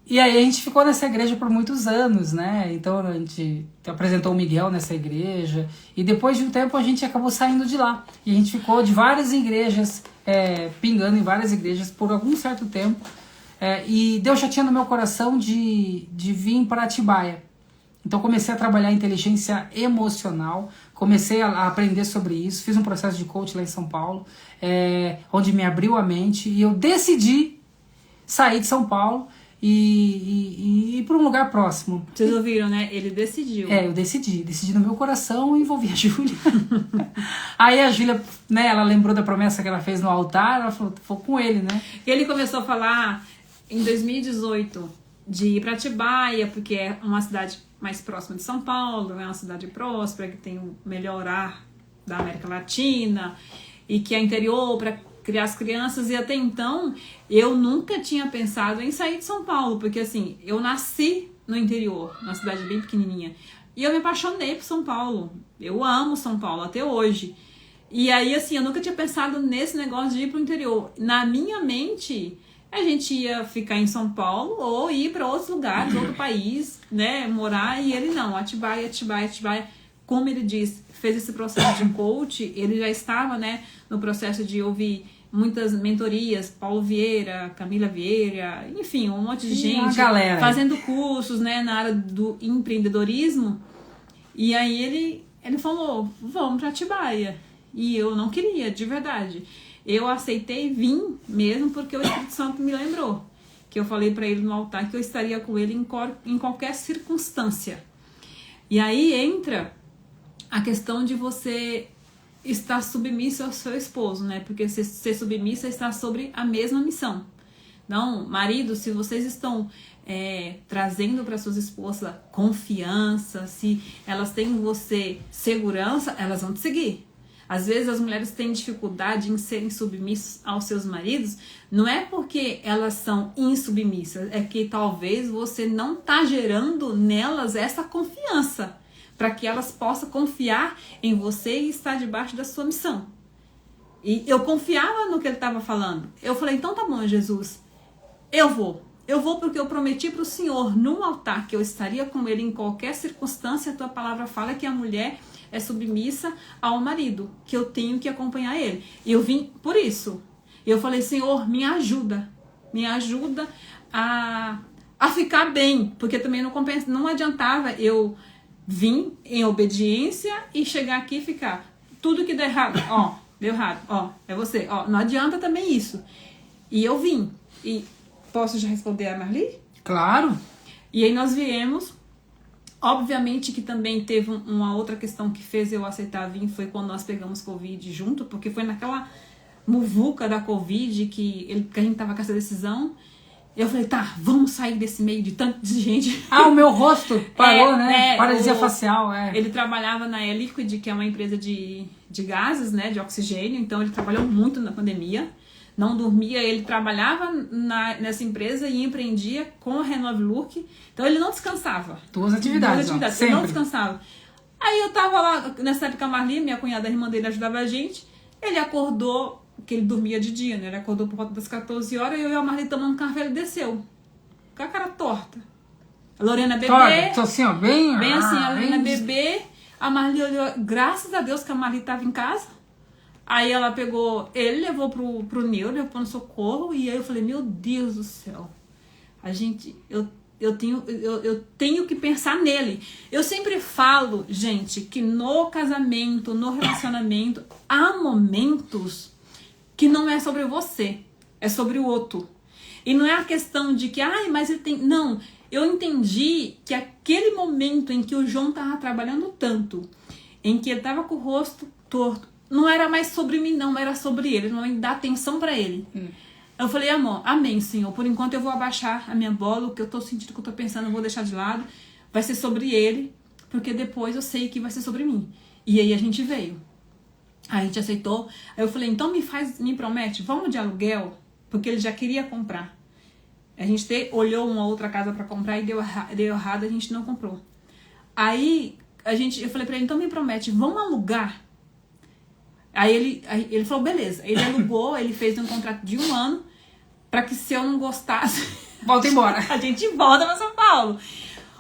B: e aí a gente ficou nessa igreja por muitos anos, né? Então a gente apresentou o Miguel nessa igreja. E depois de um tempo a gente acabou saindo de lá. E a gente ficou de várias igrejas, pingando em várias igrejas por algum certo tempo. E Deus já tinha no meu coração de vir para Atibaia. Então comecei a trabalhar inteligência emocional. Comecei a aprender sobre isso. Fiz um processo de coach lá em São Paulo, onde me abriu a mente. E eu decidi sair de São Paulo e ir para um lugar próximo.
A: Vocês ouviram, né? Ele decidiu.
B: Eu decidi no meu coração e envolvi a Júlia. Aí a Júlia, né, ela lembrou da promessa que ela fez no altar, ela falou, vou com ele, né?
A: E ele começou a falar em 2018 de ir para Atibaia, porque é uma cidade mais próxima de São Paulo, é uma cidade próspera, que tem o melhor ar da América Latina, e que é interior para criar as crianças. E até então eu nunca tinha pensado em sair de São Paulo, porque assim, eu nasci no interior, numa cidade bem pequenininha, e eu me apaixonei por São Paulo. Eu amo São Paulo até hoje. E aí assim, eu nunca tinha pensado nesse negócio de ir pro interior. Na minha mente, a gente ia ficar em São Paulo ou ir para outros lugares, outro país, né, morar. E ele não, Atibaia. Como ele disse, fez esse processo de coach, ele já estava, né, no processo de ouvir muitas mentorias, Paulo Vieira, Camila Vieira, enfim, um monte de gente fazendo cursos, né, na área do empreendedorismo. E aí ele falou, vamos para Atibaia. E eu não queria, de verdade. Eu aceitei vir mesmo porque o Espírito Santo me lembrou. Que eu falei para ele no altar que eu estaria com ele em qualquer circunstância. E aí entra a questão de você estar submisso ao seu esposo, né? Porque ser submissa é estar sobre a mesma missão. Então, marido, se vocês estão trazendo para suas esposas confiança, se elas têm em você segurança, elas vão te seguir. Às vezes as mulheres têm dificuldade em serem submissas aos seus maridos, não é porque elas são insubmissas, é que talvez você não está gerando nelas essa confiança, para que elas possam confiar em você e estar debaixo da sua missão. E eu confiava no que ele estava falando. Eu falei, então tá bom, Jesus, eu vou porque eu prometi para o Senhor num altar que eu estaria com ele em qualquer circunstância. A tua palavra fala que a mulher é submissa ao marido, que eu tenho que acompanhar ele. E eu vim por isso. Eu falei, Senhor, me ajuda a ficar bem, porque também não adiantava eu vir em obediência e chegar aqui e ficar, tudo que der errado, deu errado, é você, não adianta também isso. E eu vim, e posso já responder a Marli?
B: Claro.
A: E aí nós viemos. Obviamente que também teve uma outra questão que fez eu aceitar vir, foi quando nós pegamos Covid junto, porque foi naquela muvuca da Covid que a gente tava com essa decisão. Eu falei, tá, vamos sair desse meio de tanta gente.
B: Ah, o meu rosto parou, né? Paralisia
A: o-
B: facial,
A: Ele trabalhava na Air Liquid, que é uma empresa de gases, né, de oxigênio. Então ele trabalhou muito na pandemia. Não dormia, ele trabalhava nessa empresa e empreendia com a Renove Look. Então ele não descansava.
B: Duas atividades, ó,
A: Ele
B: sempre.
A: não descansava. Aí eu tava lá, nessa época a Marli, minha cunhada, a irmã dele, ajudava a gente. Ele acordou, porque ele dormia de dia, né? Ele acordou por volta das 14 horas e eu e a Marli tomando café, ele desceu. Com a cara torta. A Lorena bebê.
B: Torta, assim, ó, bem
A: Bem assim, a Lorena
B: bem-
A: bebê. A Marli olhou, graças a Deus que a Marli tava em casa. Aí ela pegou, ele levou pro neuro, levou no socorro. E aí eu falei, meu Deus do céu. A gente, eu tenho que pensar nele. Eu sempre falo, gente, que no casamento, no relacionamento, há momentos que não é sobre você, é sobre o outro. E não é a questão de que, ai, mas ele tem... Não, eu entendi que aquele momento em que o João tava trabalhando tanto, em que ele tava com o rosto torto, não era mais sobre mim, não, era sobre ele, não dá atenção pra ele. Eu falei, amor, amém, Senhor. Por enquanto eu vou abaixar a minha bola, o que eu tô sentindo, o que eu tô pensando, eu vou deixar de lado. Vai ser sobre ele, porque depois eu sei que vai ser sobre mim. E aí a gente veio. Aí a gente aceitou. Aí eu falei, então me promete, vamos de aluguel, porque ele já queria comprar. A gente olhou uma outra casa pra comprar e deu errado, a gente não comprou. Aí eu falei pra ele, então me promete, vamos alugar. Aí ele falou, beleza. Ele alugou, ele fez um contrato de 1 ano, pra que se eu não gostasse,
B: Volta embora.
A: a gente volta pra São Paulo.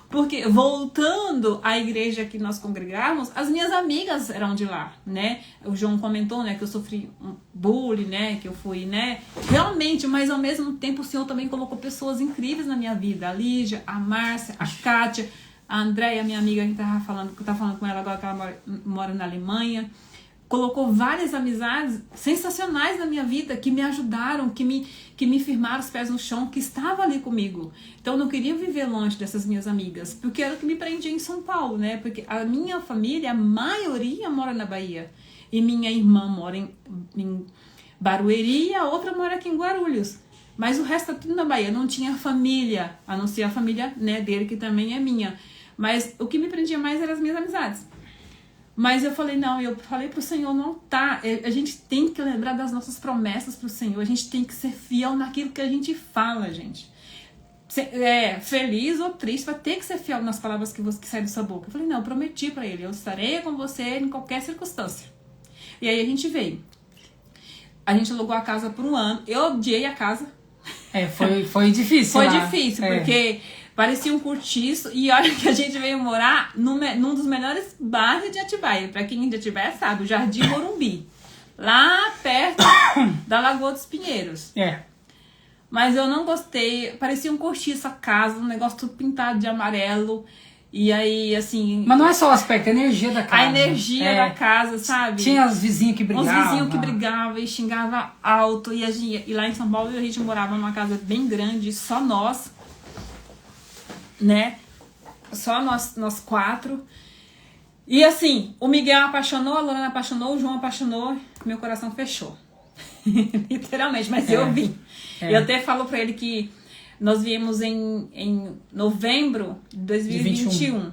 A: Porque voltando à igreja que nós congregávamos, as minhas amigas eram de lá, né? O João comentou, né, que eu sofri um bullying, né, que eu fui, né? Realmente, mas ao mesmo tempo o Senhor também colocou pessoas incríveis na minha vida. A Lígia, a Márcia, a Kátia, a Andréia, minha amiga, que eu tava falando com ela agora, que ela mora na Alemanha. Colocou várias amizades sensacionais na minha vida, que me ajudaram, que me firmaram os pés no chão, que estavam ali comigo. Então eu não queria viver longe dessas minhas amigas, porque era o que me prendia em São Paulo, né? Porque a minha família, a maioria mora na Bahia. E minha irmã mora em Barueri e a outra mora aqui em Guarulhos. Mas o resto tá tudo na Bahia. Não tinha família, a não ser a família, né, dele, que também é minha. Mas o que me prendia mais eram as minhas amizades. Mas eu falei, não, eu falei pro Senhor, não tá, a gente tem que lembrar das nossas promessas pro Senhor, a gente tem que ser fiel naquilo que a gente fala, gente. Feliz ou triste, vai ter que ser fiel nas palavras que saem da sua boca. Eu falei, não, eu prometi pra ele, eu estarei com você em qualquer circunstância. E aí a gente veio. A gente alugou a casa por 1 ano, eu odiei a casa.
B: Foi difícil.
A: Foi
B: lá.
A: difícil, porque parecia um cortiço. E olha que a gente veio morar num dos melhores bairros de Atibaia. Pra quem é de Atibaia sabe, o Jardim Morumbi. Lá perto da Lagoa dos Pinheiros. Mas eu não gostei. Parecia um cortiço a casa, um negócio tudo pintado de amarelo. E aí, assim...
B: Mas não é só o aspecto, é a energia da casa.
A: A energia da casa, sabe?
B: Tinha os vizinhos que brigavam.
A: Os vizinhos que brigavam e xingavam alto. E lá em São Paulo a gente morava numa casa bem grande, só nós, né? Só nós 4. E assim, o Miguel apaixonou, a Lorena apaixonou, o João apaixonou, meu coração fechou. Literalmente, mas eu vim. Eu até falo pra ele que nós viemos em novembro de 2021.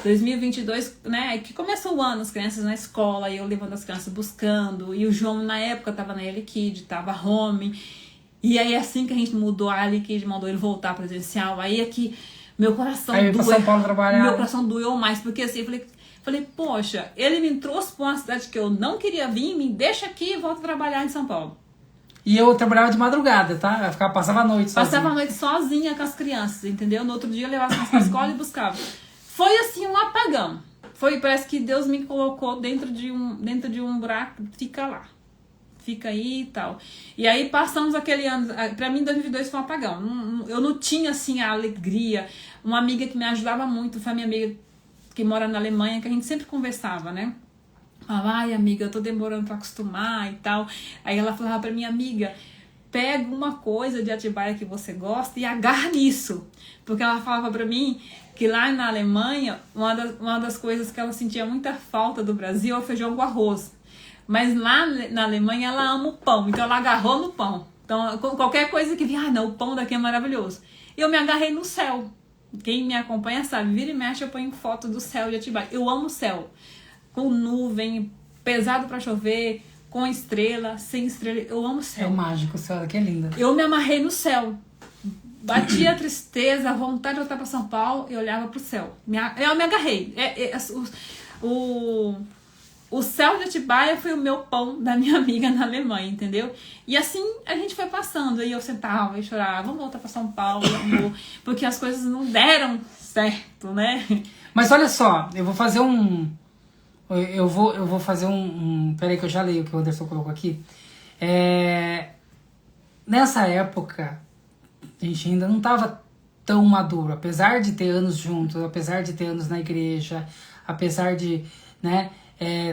A: 2022, né, que começou o ano, as crianças na escola, e eu levando as crianças buscando, e o João na época tava na L-Kid, tava home, e aí assim que a gente mudou, a L-Kid mandou ele voltar presencial, aí é que meu coração
B: doeu, São Paulo trabalhar.
A: Meu coração doeu mais, porque assim, eu falei, poxa, ele me trouxe pra uma cidade que eu não queria vir, me deixa aqui e volta a trabalhar em São Paulo.
B: E eu trabalhava de madrugada, tá? Passava a noite sozinha.
A: Passava a noite sozinha com as crianças, entendeu? No outro dia eu levava as crianças pra escola e buscava. Foi assim um apagão. Parece que Deus me colocou dentro de um buraco, fica lá. Fica aí e tal. E aí passamos aquele ano, pra mim 2022 foi um apagão. Eu não tinha assim a alegria. Uma amiga que me ajudava muito, foi a minha amiga que mora na Alemanha, que a gente sempre conversava, né? Falava, ai amiga, eu tô demorando pra acostumar e tal. Aí ela falava pra minha amiga, pega uma coisa de Atibaia que você gosta e agarra nisso. Porque ela falava pra mim que lá na Alemanha, uma das coisas que ela sentia muita falta do Brasil é o feijão com arroz. Mas lá na Alemanha ela ama o pão, então ela agarrou no pão. Então, qualquer coisa que vinha, não, o pão daqui é maravilhoso. Eu me agarrei no céu. Quem me acompanha sabe, vira e mexe eu ponho foto do céu de Atibaia. Eu amo o céu. Com nuvem, pesado pra chover, com estrela, sem estrela. Eu amo o céu.
B: É mágico o céu daqui, é linda.
A: Eu me amarrei no céu. Batia a tristeza, a vontade de voltar pra São Paulo, eu olhava pro céu. Eu me agarrei. O céu de Atibaia foi o meu pão da minha amiga na Alemanha, entendeu? E assim a gente foi passando. Aí eu sentava e chorava, vamos voltar pra São Paulo, amor, porque as coisas não deram certo, né?
B: Mas olha só, eu vou fazer um... Eu vou fazer Peraí que eu já leio o que o Anderson colocou aqui. Nessa época, a gente ainda não estava tão maduro. Apesar de ter anos juntos, apesar de ter anos na igreja, apesar de, né,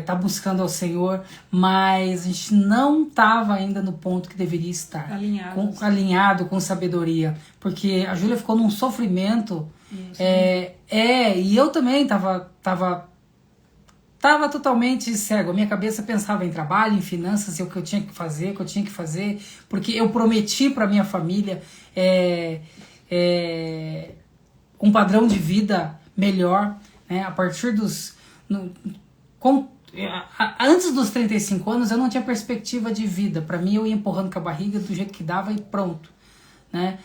B: tá buscando ao Senhor, mas a gente não estava ainda no ponto que deveria estar. Alinhado com sabedoria. Porque a Júlia ficou num sofrimento. E eu também tava totalmente cego. A minha cabeça pensava em trabalho, em finanças, e o que eu tinha que fazer, porque eu prometi para minha família um padrão de vida melhor, né? A partir antes dos 35 anos eu não tinha perspectiva de vida. Para mim eu ia empurrando com a barriga do jeito que dava e pronto, né?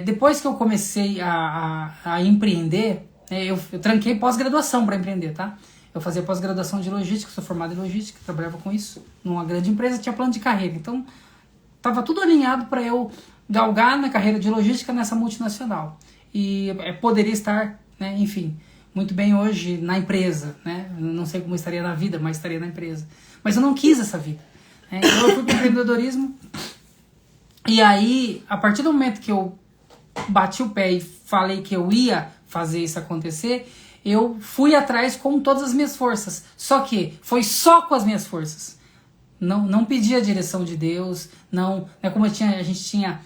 B: Depois que eu comecei a empreender, eu tranquei pós-graduação para empreender, tá? Eu fazia pós-graduação de logística, sou formado em logística, trabalhava com isso numa grande empresa, tinha plano de carreira. Então, estava tudo alinhado para eu galgar na carreira de logística nessa multinacional. E poderia estar, né, enfim, muito bem hoje na empresa, né? Eu não sei como estaria na vida, mas estaria na empresa. Mas eu não quis essa vida, né? Então eu fui para o empreendedorismo. E aí, a partir do momento que eu bati o pé e falei que eu ia fazer isso acontecer, eu fui atrás com todas as minhas forças. Só que foi só com as minhas forças. Não pedi a direção de Deus. Não, né, como a gente tinha...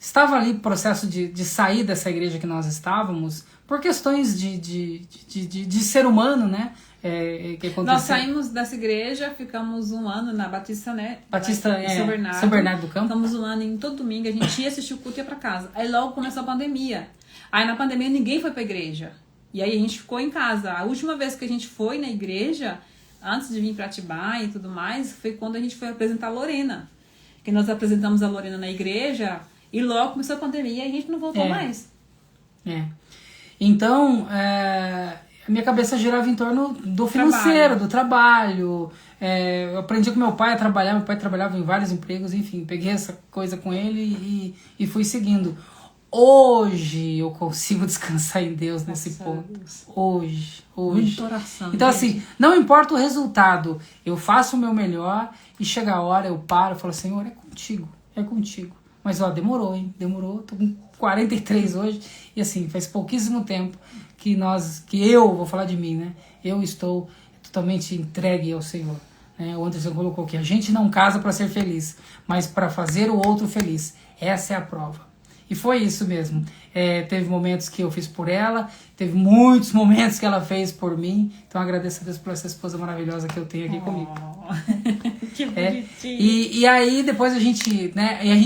B: estava ali no processo de sair dessa igreja que nós estávamos, por questões de ser humano, né? Que aconteceu.
A: Nós saímos dessa igreja, ficamos um ano na Batista, né? São
B: Bernardo do Campo.
A: Ficamos um ano em todo domingo, a gente ia assistir o culto e ia pra casa. Aí logo começou a pandemia. Aí na pandemia ninguém foi pra igreja. E aí a gente ficou em casa. A última vez que a gente foi na igreja, antes de vir pra Atibaia e tudo mais, foi quando a gente foi apresentar a Lorena. Que nós apresentamos a Lorena na igreja e logo começou a pandemia e a gente não voltou mais.
B: Então, a minha cabeça girava em torno do financeiro, do trabalho. Eu aprendi com meu pai a trabalhar, meu pai trabalhava em vários empregos, enfim, peguei essa coisa com ele e fui seguindo. Hoje eu consigo descansar em Deus nesse ponto. Hoje.
A: Muita oração,
B: então,
A: gente.
B: assim, não importa o resultado, eu faço o meu melhor e chega a hora, eu paro e falo, Senhor, é contigo. Mas, ó, demorou, hein? Demorou, tô com 43 hoje. E, assim, faz pouquíssimo tempo que eu, vou falar de mim, né? Eu estou totalmente entregue ao Senhor. Né? O Anderson colocou que a gente não casa para ser feliz, mas para fazer o outro feliz. Essa é a prova. E foi isso mesmo. Teve momentos que eu fiz por ela, teve muitos momentos que ela fez por mim. Então agradeço a Deus por essa esposa maravilhosa que eu tenho aqui comigo.
A: Que bonitinho.
B: E aí depois a gente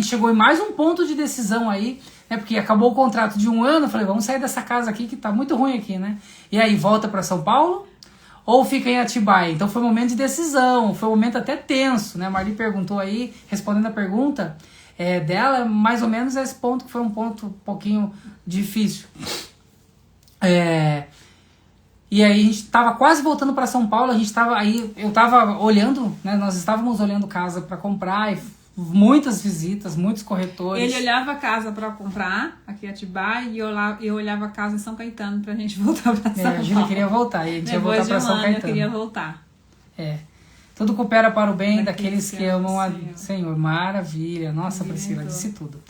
B: chegou em mais um ponto de decisão aí, né? Porque acabou o contrato de 1 ano, eu falei, vamos sair dessa casa aqui que tá muito ruim aqui, né? E aí volta para São Paulo ou fica em Atibaia? Então foi um momento de decisão, foi um momento até tenso, né? A Marli perguntou aí, respondendo a pergunta dela, mais ou menos esse ponto que foi um ponto um pouquinho difícil. E aí a gente tava quase voltando para São Paulo, eu tava olhando, né, nós estávamos olhando casa para comprar, e muitas visitas, muitos corretores.
A: Ele olhava a casa para comprar aqui em Atibaia e eu olhava a casa em São Caetano pra gente voltar para São Paulo.
B: A Júlia queria voltar, e a gente ia voltar para São Caetano.
A: Eu queria voltar.
B: Tudo coopera para o bem daqueles que amam a Senhor. Maravilha. Nossa, Priscila, disse tudo.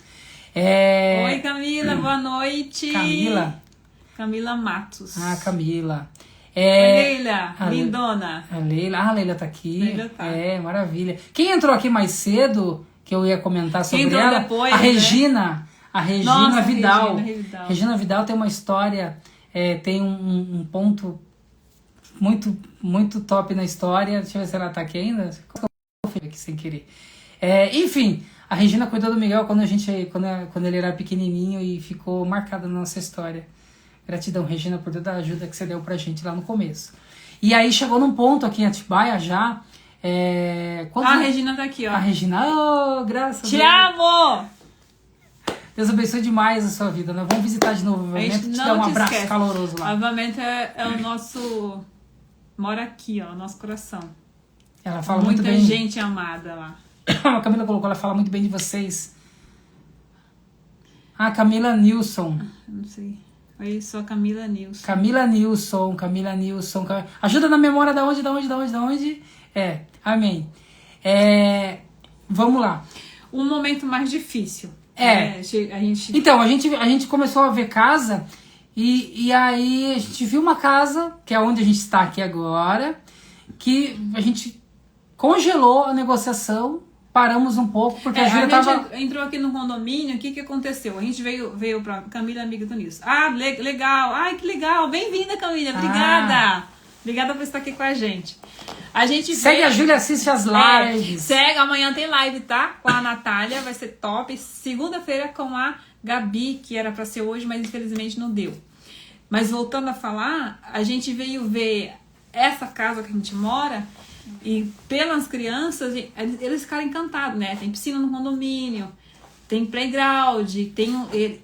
A: Oi, Camila, boa noite. Camila Matos.
B: Camila.
A: Oi, Leila, lindona.
B: A Leila tá aqui.
A: Leila tá.
B: Maravilha. Quem entrou aqui mais cedo, que eu ia comentar sobre ela?
A: Depois,
B: a Regina. A Regina
A: Nossa,
B: Vidal.
A: Regina
B: Vidal tem uma história, tem um ponto muito, muito top na história. Deixa eu ver se ela tá aqui ainda. Eu fui aqui sem querer. Enfim, a Regina cuidou do Miguel quando ele era pequenininho e ficou marcada na nossa história. Gratidão, Regina, por toda a ajuda que você deu pra gente lá no começo. E aí chegou num ponto aqui em Atibaia já.
A: A Regina tá aqui, ó.
B: A Regina, graças a Deus.
A: Te amo!
B: Deus abençoe demais a sua vida, né? Vamos visitar de novo o Avamento, te dar um abraço
A: esquece.
B: caloroso lá.
A: O Avamento é o nosso... Mora aqui, ó, nosso coração.
B: Ela fala muito bem.
A: Muita gente amada lá.
B: A Camila colocou, ela fala muito bem de vocês. Camila Nilson.
A: Não sei. Oi, sou a Camila Nilson.
B: Camila Nilson. Ajuda na memória da onde? Amém. Vamos lá.
A: Um momento mais difícil.
B: Então, a gente começou a ver casa e aí a gente viu uma casa, que é onde a gente está aqui agora, que a gente congelou a negociação, paramos um pouco, porque a Júlia
A: gente entrou aqui no condomínio, o que aconteceu? A gente veio pra Camila, amiga do Nilson. Legal, ai que legal, bem-vinda Camila, obrigada. Obrigada por estar aqui com a gente.
B: Segue a Júlia, assiste as lives.
A: Segue, amanhã tem live, tá? Com a Natália, vai ser top. Segunda-feira com a Gabi, que era pra ser hoje, mas infelizmente não deu. Mas voltando a falar, a gente veio ver essa casa que a gente mora e pelas crianças, eles ficaram encantados, né? Tem piscina no condomínio, tem playground,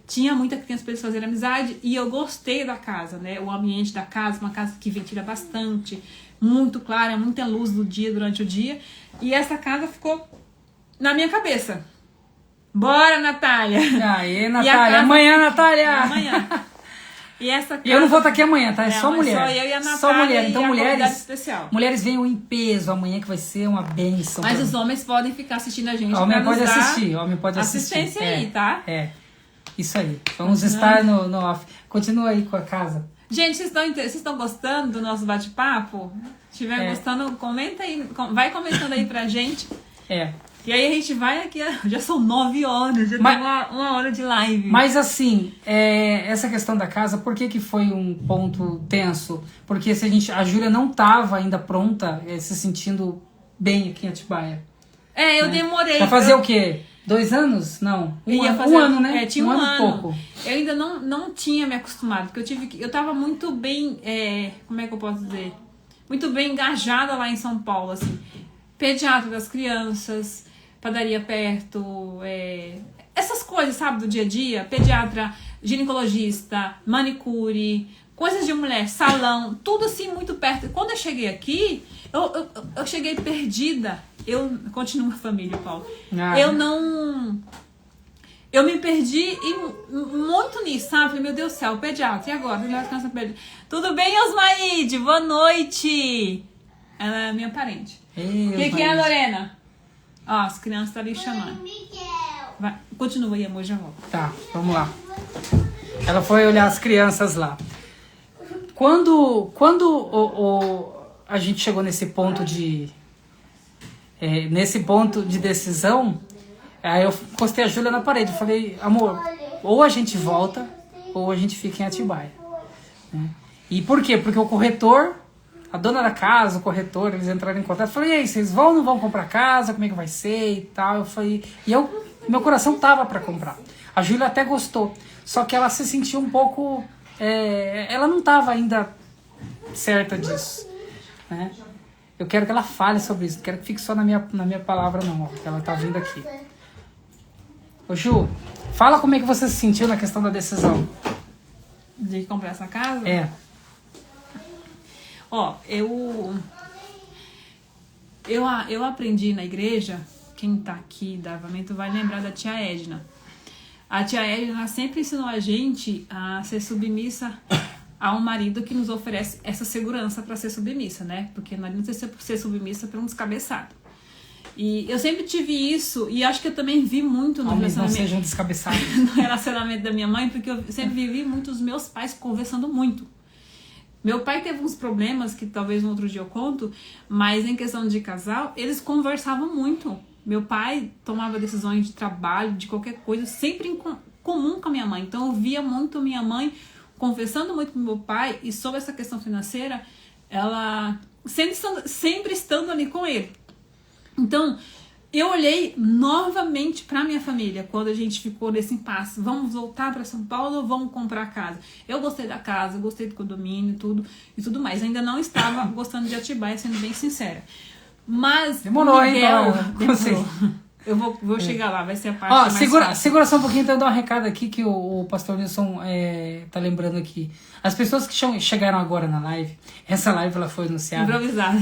A: tinha muita criança para eles fazerem amizade e eu gostei da casa, né? O ambiente da casa, uma casa que ventila bastante, muito clara, muita luz do dia durante o dia. E essa casa ficou na minha cabeça. Bora, Natália!
B: Aê, Natália! Amanhã, Natália!
A: Amanhã. E essa casa...
B: eu não vou estar aqui amanhã, tá? É só mulher.
A: Só eu e a Natália.
B: Só mulher. Então,
A: mulheres
B: venham em peso amanhã, que vai ser uma bênção.
A: Mas os homens podem ficar assistindo a gente.
B: Homem pode assistir.
A: Assistência aí, tá?
B: Isso aí. Vamos estar no off. Continua aí com a casa.
A: Gente, vocês estão gostando do nosso bate-papo? Se estiver gostando, comenta aí. Vai comentando aí pra gente. E aí a gente vai aqui, já são 9 horas, já tem uma hora de live.
B: Mas assim, essa questão da casa, por que foi um ponto tenso? Porque a Júlia não estava ainda pronta, se sentindo bem aqui em Atibaia.
A: Eu demorei.
B: Pra fazer o quê? 2 anos? Não. Um ano, né?
A: Tinha
B: um ano
A: e
B: pouco.
A: Eu ainda não tinha me acostumado, porque eu tava muito bem, como é que eu posso dizer? Muito bem engajada lá em São Paulo, assim. Pediatra das crianças, padaria perto, essas coisas, sabe, do dia a dia, pediatra, ginecologista, manicure, coisas de mulher, salão, tudo assim muito perto. Quando eu cheguei aqui, eu cheguei perdida. Eu continuo a família, Paulo. Eu me perdi muito nisso, sabe? Falei, meu Deus do céu, pediatra, e agora? Tudo bem, Osmaide? Boa noite! Ela é minha parente. O que é, Lorena? Ó, as crianças estão ali chamando. Vai, continua aí, amor, já volto.
B: Tá, vamos lá. Ela foi olhar as crianças lá. Quando a gente chegou nesse ponto de decisão, aí eu postei a Júlia na parede. Eu falei, amor, ou a gente volta ou a gente fica em Atibaia. E por quê? Porque o corretor, a dona da casa, o corretor, eles entraram em contato. Eu falei, e aí, vocês vão ou não vão comprar casa? Como é que vai ser e tal? Eu falei, meu coração tava para comprar. A Júlia até gostou, só que ela se sentiu um pouco, ela não tava ainda certa disso, né? Eu quero que ela fale sobre isso, não quero que fique só na minha palavra não, ó, que ela tá vindo aqui. Ô Ju, fala como é que você se sentiu na questão da decisão.
A: De comprar essa casa? Ó, eu aprendi na igreja, quem tá aqui da Avamento vai lembrar da tia Edna. A tia Edna sempre ensinou a gente a ser submissa a um marido que nos oferece essa segurança para ser submissa, né? Porque não adianta ser submissa para um descabeçado. E eu sempre tive isso, e acho que eu também vi muito no relacionamento.
B: Não sejam descabeçados.
A: No relacionamento da minha mãe, porque eu sempre vi muito os meus pais conversando muito. Meu pai teve uns problemas que talvez um outro dia eu conto, mas em questão de casal, eles conversavam muito. Meu pai tomava decisões de trabalho, de qualquer coisa, sempre em comum com a minha mãe. Então eu via muito minha mãe conversando muito com meu pai, e sobre essa questão financeira, ela sempre estando ali com ele. Então, eu olhei novamente para minha família quando a gente ficou nesse impasse. Vamos voltar para São Paulo ou vamos comprar casa? Eu gostei da casa, gostei do condomínio e tudo mais. Ainda não estava gostando de Atibaia, sendo bem sincera. Mas
B: demorou,
A: Miguel,
B: demorou.
A: Eu vou chegar lá, vai ser a parte mais
B: segura só um pouquinho, então eu dar um recado aqui que o pastor Nilson tá lembrando aqui. As pessoas que chegaram agora na live, essa live ela foi anunciada.
A: Improvisada.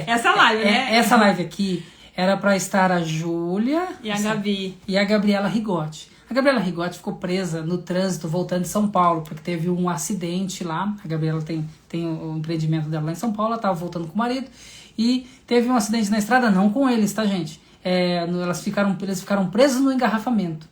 A: Essa live, né?
B: Essa live aqui era para estar a Júlia
A: e a Gabi.
B: E a Gabriela Rigotti. A Gabriela Rigotti ficou presa no trânsito voltando de São Paulo, porque teve um acidente lá. A Gabriela tem o empreendimento dela lá em São Paulo, ela estava voltando com o marido. E teve um acidente na estrada, não com eles, tá, gente? Eles ficaram presos no engarrafamento.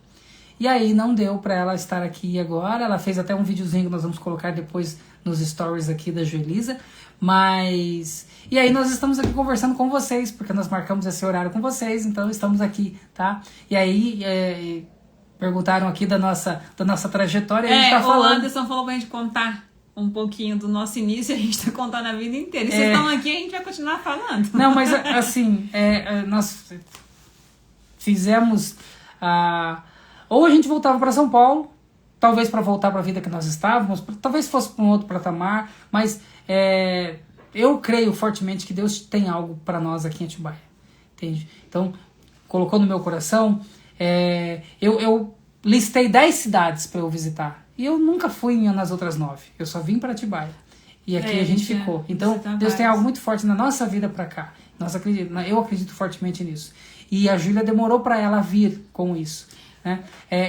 B: E aí não deu pra ela estar aqui agora. Ela fez até um videozinho que nós vamos colocar depois nos stories aqui da Joelisa. Mas... E aí nós estamos aqui conversando com vocês, porque nós marcamos esse horário com vocês, então estamos aqui, tá? E aí perguntaram aqui da nossa trajetória e a gente tá falando...
A: O Anderson falou pra gente contar um pouquinho do nosso início, a gente tá contando a vida inteira. E vocês estão aqui, a gente vai continuar falando.
B: Não, mas assim, nós fizemos... ou a gente voltava para São Paulo, talvez para voltar para a vida que nós estávamos, talvez fosse para um outro patamar, mas eu creio fortemente que Deus tem algo para nós aqui em Atibaia, entende? Então, colocou no meu coração, eu listei 10 cidades para eu visitar, e eu nunca fui nas outras 9, eu só vim para Atibaia, e aqui a gente ficou. Então, Deus tem algo muito forte na nossa vida para cá, eu acredito fortemente nisso, e a Júlia demorou para ela vir com isso. Né?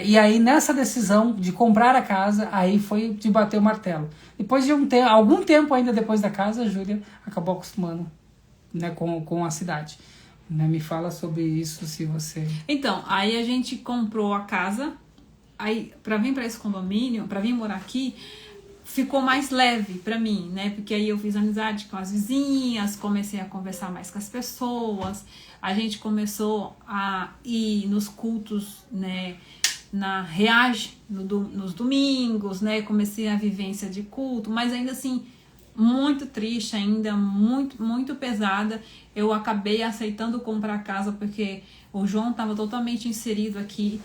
B: E aí nessa decisão de comprar a casa, aí foi de bater o martelo. Depois de algum tempo ainda depois da casa, a Júlia acabou acostumando, né, com a cidade. Né? Me fala sobre isso, se você...
A: Então, aí a gente comprou a casa, aí para vir para esse condomínio, para vir morar aqui, ficou mais leve para mim, né? Porque aí eu fiz amizade com as vizinhas, comecei a conversar mais com as pessoas, a gente começou a ir nos cultos, né? Na Reage, nos domingos, né? Comecei a vivência de culto, mas ainda assim, muito triste ainda, muito, muito pesada. Eu acabei aceitando comprar casa porque o João estava totalmente inserido aqui.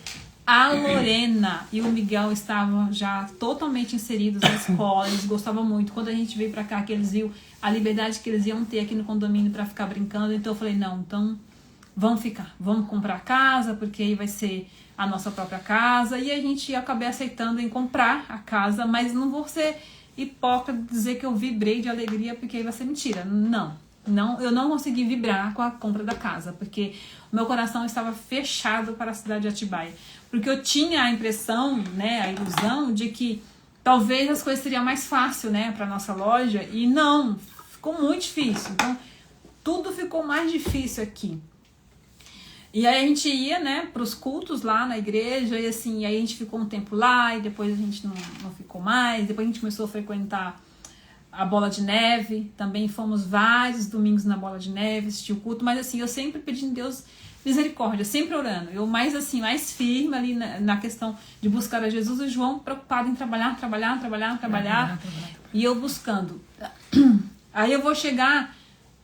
A: A Lorena e o Miguel estavam já totalmente inseridos na escola, eles gostavam muito. Quando a gente veio pra cá, que eles viram a liberdade que eles iam ter aqui no condomínio pra ficar brincando, então eu falei, não, então vamos ficar, vamos comprar casa, porque aí vai ser a nossa própria casa. E a gente acabei aceitando em comprar a casa, mas não vou ser hipócrita dizer que eu vibrei de alegria, porque aí vai ser mentira. Não, eu não consegui vibrar com a compra da casa, porque o meu coração estava fechado para a cidade de Atibaia. Porque eu tinha a impressão, né, a ilusão de que talvez as coisas seriam mais fáceis, né, para nossa loja, e não, ficou muito difícil. Então, tudo ficou mais difícil aqui. E aí a gente ia, né, para os cultos lá na igreja, e assim, aí a gente ficou um tempo lá, e depois a gente não ficou mais, depois a gente começou a frequentar a Bola de Neve, também fomos vários domingos na Bola de Neve, assistir o culto, mas assim, eu sempre pedindo a Deus misericórdia, sempre orando, eu mais firme ali na questão de buscar a Jesus, e o João preocupado em trabalhar, e eu buscando. Aí eu vou chegar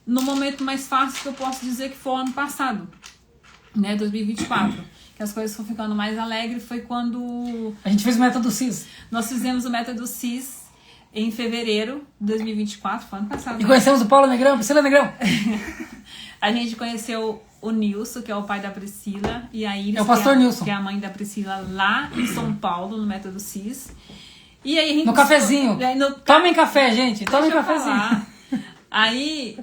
A: no momento mais fácil que eu posso dizer que foi o ano passado, né, 2024, que as coisas foram ficando mais alegres, foi quando
B: a gente fez o método CIS.
A: Nós fizemos o método CIS em fevereiro de 2024, foi ano passado.
B: E conhecemos o Paulo Negrão, Priscila Negrão.
A: A gente conheceu o Nilson, que é o pai da Priscila, e a Iris,
B: é o pastor Nilson,
A: que é a mãe da Priscila, lá em São Paulo, no método CIS. E aí a gente
B: no cafezinho. Tomem café, gente. Tomem cafezinho.
A: Aí,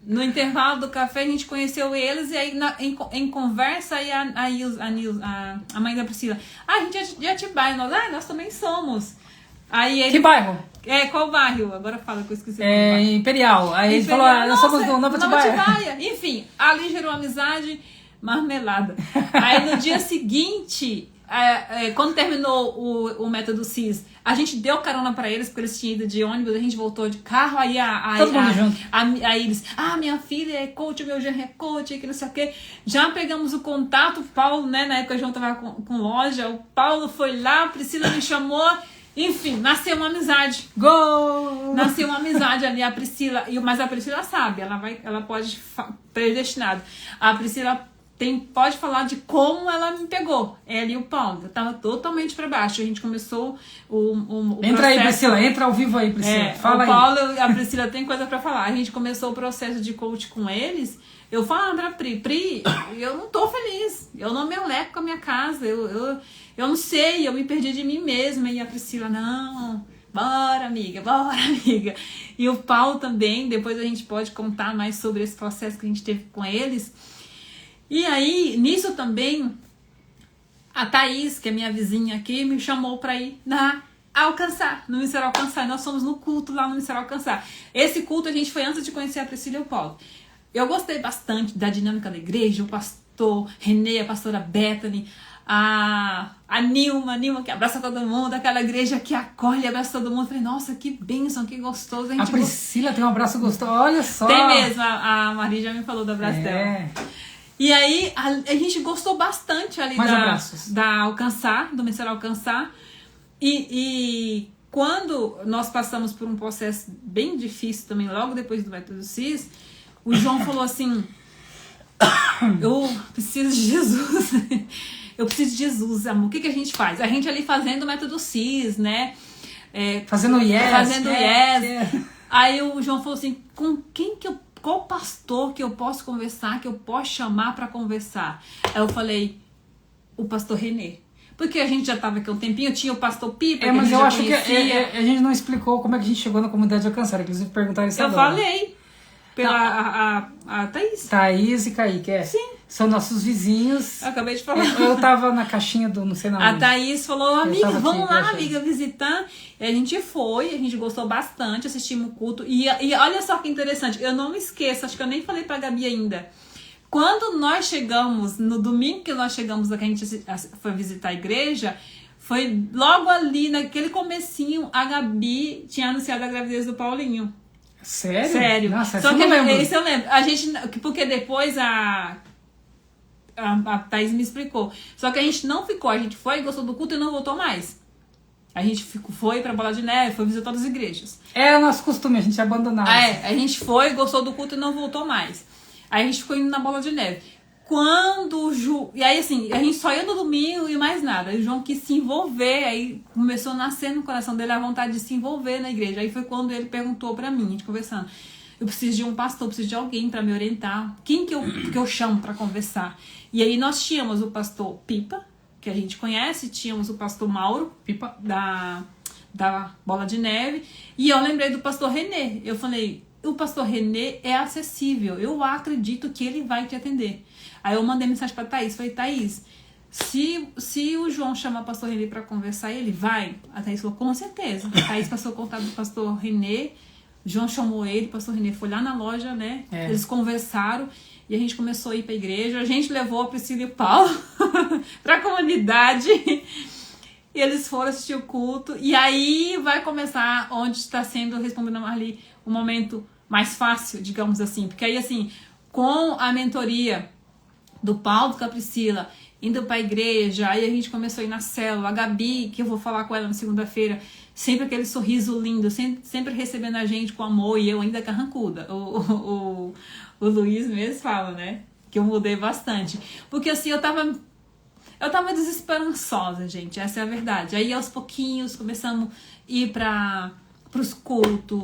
A: no intervalo do café, a gente conheceu eles, e aí em conversa, aí a mãe da Priscila, a gente é de Atibaia, nós também somos. Aí ele,
B: que bairro?
A: Qual bairro? Agora fala que eu esqueci.
B: Imperial. Aí ele falou, nós somos do Nova Atibaia.
A: Enfim, ali gerou amizade marmelada. Aí no dia seguinte, quando terminou o método CIS, a gente deu carona pra eles, porque eles tinham ido de ônibus, a gente voltou de carro, aí
B: todo mundo junto.
A: Aí eles, minha filha é coach, meu genro é coach, que não sei o quê. Já pegamos o contato, o Paulo, né, na época o João tava com loja, o Paulo foi lá, a Priscila me chamou, enfim, nasceu uma amizade.
B: Gol!
A: Nasceu uma amizade ali, a Priscila, mas a Priscila sabe, ela pode predestinado. A Priscila pode falar de como ela me pegou, ela e o Paulo. Eu tava totalmente para baixo. A gente começou o
B: Entra
A: processo...
B: aí, Priscila, entra ao vivo aí, Priscila. Fala
A: o Paulo
B: aí.
A: e a Priscila tem coisa para falar. A gente começou o processo de coach com eles. Eu falando pra Pri, eu não tô feliz. Eu não me aleco com a minha casa. Eu não sei, eu me perdi de mim mesma. E a Priscila, não, bora, amiga, bora, amiga. E o Paulo também, depois a gente pode contar mais sobre esse processo que a gente teve com eles. E aí, nisso também, a Thaís, que é minha vizinha aqui, me chamou pra ir na Alcançar, no Ministério Alcançar. Nós fomos no culto lá no Ministério Alcançar. Esse culto a gente foi antes de conhecer a Priscila e o Paulo. Eu gostei bastante da dinâmica da igreja, o pastor Renê, a pastora Bethany, a Nilma que abraça todo mundo, aquela igreja que acolhe e abraça todo mundo. Eu falei, nossa, que bênção, que gostoso.
B: A Priscila tem um abraço gostoso, olha só.
A: Tem mesmo, a Maria já me falou do abraço dela. E aí, a gente gostou bastante ali da Alcançar, do Ministério Alcançar. E quando nós passamos por um processo bem difícil também, logo depois do método CIS, o João falou assim, eu preciso de Jesus. Eu preciso de Jesus, amor. O que a gente faz? A gente ali fazendo o método CIS, né?
B: Fazendo yes.
A: Aí o João falou assim, qual pastor que eu posso conversar, que eu posso chamar para conversar? Aí eu falei, o pastor Renê. Porque a gente já estava aqui um tempinho, tinha o pastor Pipa,
B: mas eu acho que a gente não explicou como é que a gente chegou na comunidade de Alcançar. Inclusive perguntaram isso agora.
A: Eu falei pela a Thaís.
B: Thaís e Kaique,
A: Sim.
B: São nossos vizinhos.
A: Eu acabei de falar.
B: Eu tava na caixinha do não sei na onde.
A: A Thaís falou, amiga, vamos lá, amiga, visitar. E a gente foi, a gente gostou bastante, assistimos o culto. E olha só que interessante, eu não me esqueço, acho que eu nem falei pra Gabi ainda. Quando nós chegamos, no domingo que nós chegamos, que a gente foi visitar a igreja, foi logo ali, naquele comecinho, a Gabi tinha anunciado a gravidez do Paulinho.
B: Sério?
A: Sério.
B: Nossa,
A: só que
B: eu não lembro.
A: Isso eu lembro. A gente, porque depois a Thaís me explicou. Só que a gente não ficou, a gente foi, gostou do culto e não voltou mais. A gente foi pra Bola de Neve, foi visitar todas as igrejas.
B: É o nosso costume, a gente abandonava.
A: A gente foi, gostou do culto e não voltou mais. Aí a gente ficou indo na Bola de Neve. E aí assim, a gente só ia no domingo e mais nada. Aí o João quis se envolver, aí começou a nascer no coração dele a vontade de se envolver na igreja. Aí foi quando ele perguntou pra mim, a gente conversando, eu preciso de um pastor, preciso de alguém pra me orientar. Quem que eu chamo pra conversar? E aí nós tínhamos o pastor Pipa, que a gente conhece, tínhamos o pastor Mauro, Pipa, da Bola de Neve, e eu lembrei do pastor Renê. Eu falei, o pastor Renê é acessível, eu acredito que ele vai te atender. Aí eu mandei mensagem pra Thaís, falei, Thaís, se o João chamar o pastor Renê pra conversar, ele vai? A Thaís falou, com certeza. A Thaís passou o contato do pastor Renê, o João chamou ele, o pastor Renê foi lá na loja, né? Eles conversaram e a gente começou a ir pra igreja. A gente levou a Priscila e o Paulo pra comunidade e eles foram assistir o culto. E aí vai começar onde está sendo, respondendo a Marli, o momento mais fácil, digamos assim. Porque aí, assim, com a mentoria do Paulo com a Priscila, indo pra igreja, aí a gente começou a ir na célula, a Gabi, que eu vou falar com ela na segunda-feira, sempre aquele sorriso lindo, sempre recebendo a gente com amor, e eu ainda carrancuda. O Luiz mesmo fala, né, que eu mudei bastante. Porque assim, eu tava desesperançosa, gente, essa é a verdade. Aí aos pouquinhos começamos a ir pros cultos,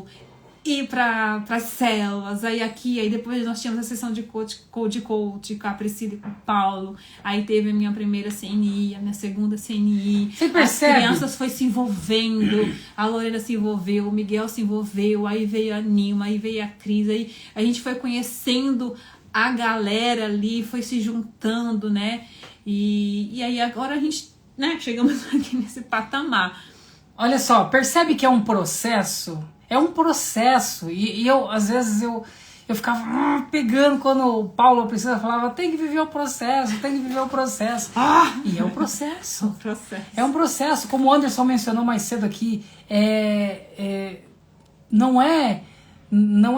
A: ir para as células, aí depois nós tínhamos a sessão de coach com a Priscila e com o Paulo, aí teve a minha primeira CNI, a minha segunda CNI,
B: você percebe?
A: As crianças foi se envolvendo, a Lorena se envolveu, o Miguel se envolveu, aí veio a Nilma, aí veio a Cris, aí a gente foi conhecendo a galera ali, foi se juntando, né, e aí agora a gente, né, chegamos aqui nesse patamar.
B: Olha só, percebe que é um processo? É um processo, e eu, às vezes, eu ficava pegando quando o Paulo ou a Priscila falava, tem que viver o processo, e é um processo. É um processo, como o Anderson mencionou mais cedo aqui, não é